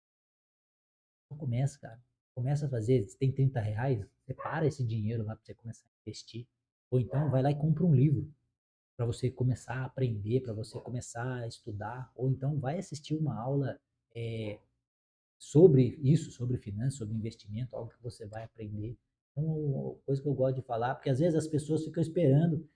Então começa, cara. Começa a fazer, se tem 30 reais, separa esse dinheiro lá para você começar a investir. Ou então vai lá e compra um livro para você começar a aprender, para você começar a estudar. Ou então vai assistir uma aula é, sobre isso, sobre finanças, sobre investimento, algo que você vai aprender. Então, uma coisa que eu gosto de falar, porque às vezes as pessoas ficam esperando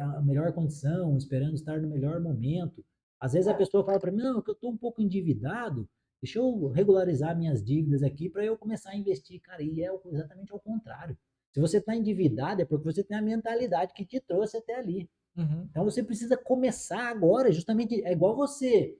a melhor condição, esperando estar no melhor momento. Às vezes a pessoa fala para mim, não, que eu estou um pouco endividado, deixa eu regularizar minhas dívidas aqui para eu começar a investir. Cara, e é exatamente ao contrário. Se você está endividado é porque você tem a mentalidade que te trouxe até ali. Uhum. Então você precisa começar agora, justamente, é igual você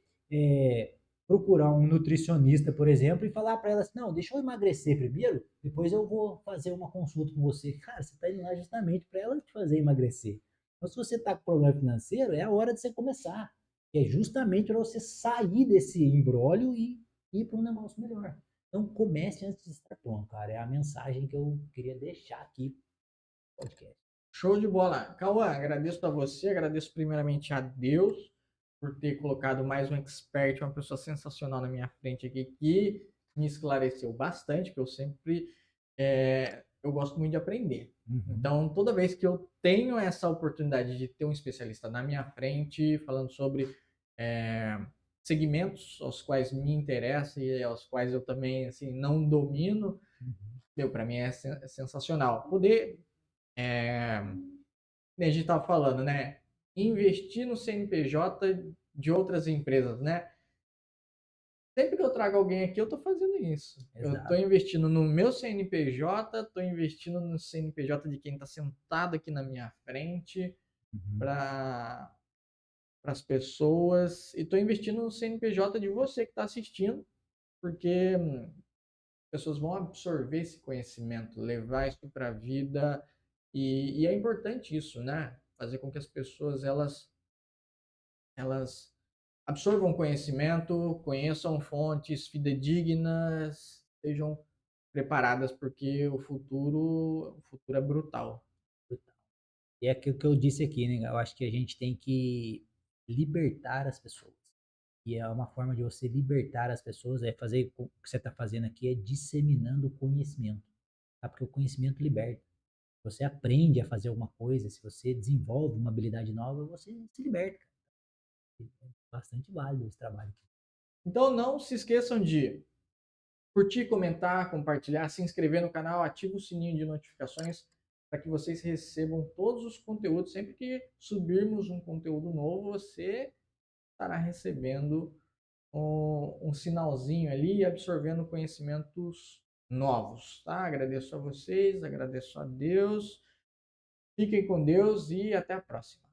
procurar um nutricionista, por exemplo, e falar para ela assim, não, deixa eu emagrecer primeiro, depois eu vou fazer uma consulta com você. Cara, você está indo lá justamente para ela te fazer emagrecer. Então, se você está com problema financeiro, é a hora de você começar. É justamente para você sair desse imbróglio e ir para um negócio melhor. Então, comece antes de estar pronto, cara. É a mensagem que eu queria deixar aqui no podcast. Show de bola. Cauã, agradeço a você, agradeço primeiramente a Deus por ter colocado mais um expert, uma pessoa sensacional na minha frente aqui, que me esclareceu bastante, que eu sempre, eu gosto muito de aprender. Então, toda vez que eu tenho essa oportunidade de ter um especialista na minha frente, falando sobre segmentos aos quais me interessa e aos quais eu também assim, não domino, para mim é sensacional. Poder a gente estava falando, né? Investir no CNPJ de outras empresas, né? Sempre que eu trago alguém aqui, eu estou fazendo isso. Eu estou investindo no meu CNPJ, estou investindo no CNPJ de quem está sentado aqui na minha frente para as pessoas e estou investindo no CNPJ de você que está assistindo, porque as pessoas vão absorver esse conhecimento, levar isso para a vida e é importante isso, né? Fazer com que as pessoas elas absorvam conhecimento, conheçam fontes fidedignas, sejam preparadas porque o futuro é brutal. E é aquilo que eu disse aqui, né? Eu acho que a gente tem que libertar as pessoas. E é uma forma de você libertar as pessoas, é fazer o que você está fazendo aqui, é disseminando o conhecimento. Tá? Porque o conhecimento liberta. Você aprende a fazer alguma coisa, se você desenvolve uma habilidade nova, você se liberta. É bastante válido esse trabalho aqui. Então não se esqueçam de curtir, comentar, compartilhar, se inscrever no canal, ativa o sininho de notificações para que vocês recebam todos os conteúdos. Sempre que subirmos um conteúdo novo, você estará recebendo um sinalzinho ali e absorvendo conhecimentos novos, tá? Agradeço a vocês, agradeço a Deus. Fiquem com Deus e até a próxima.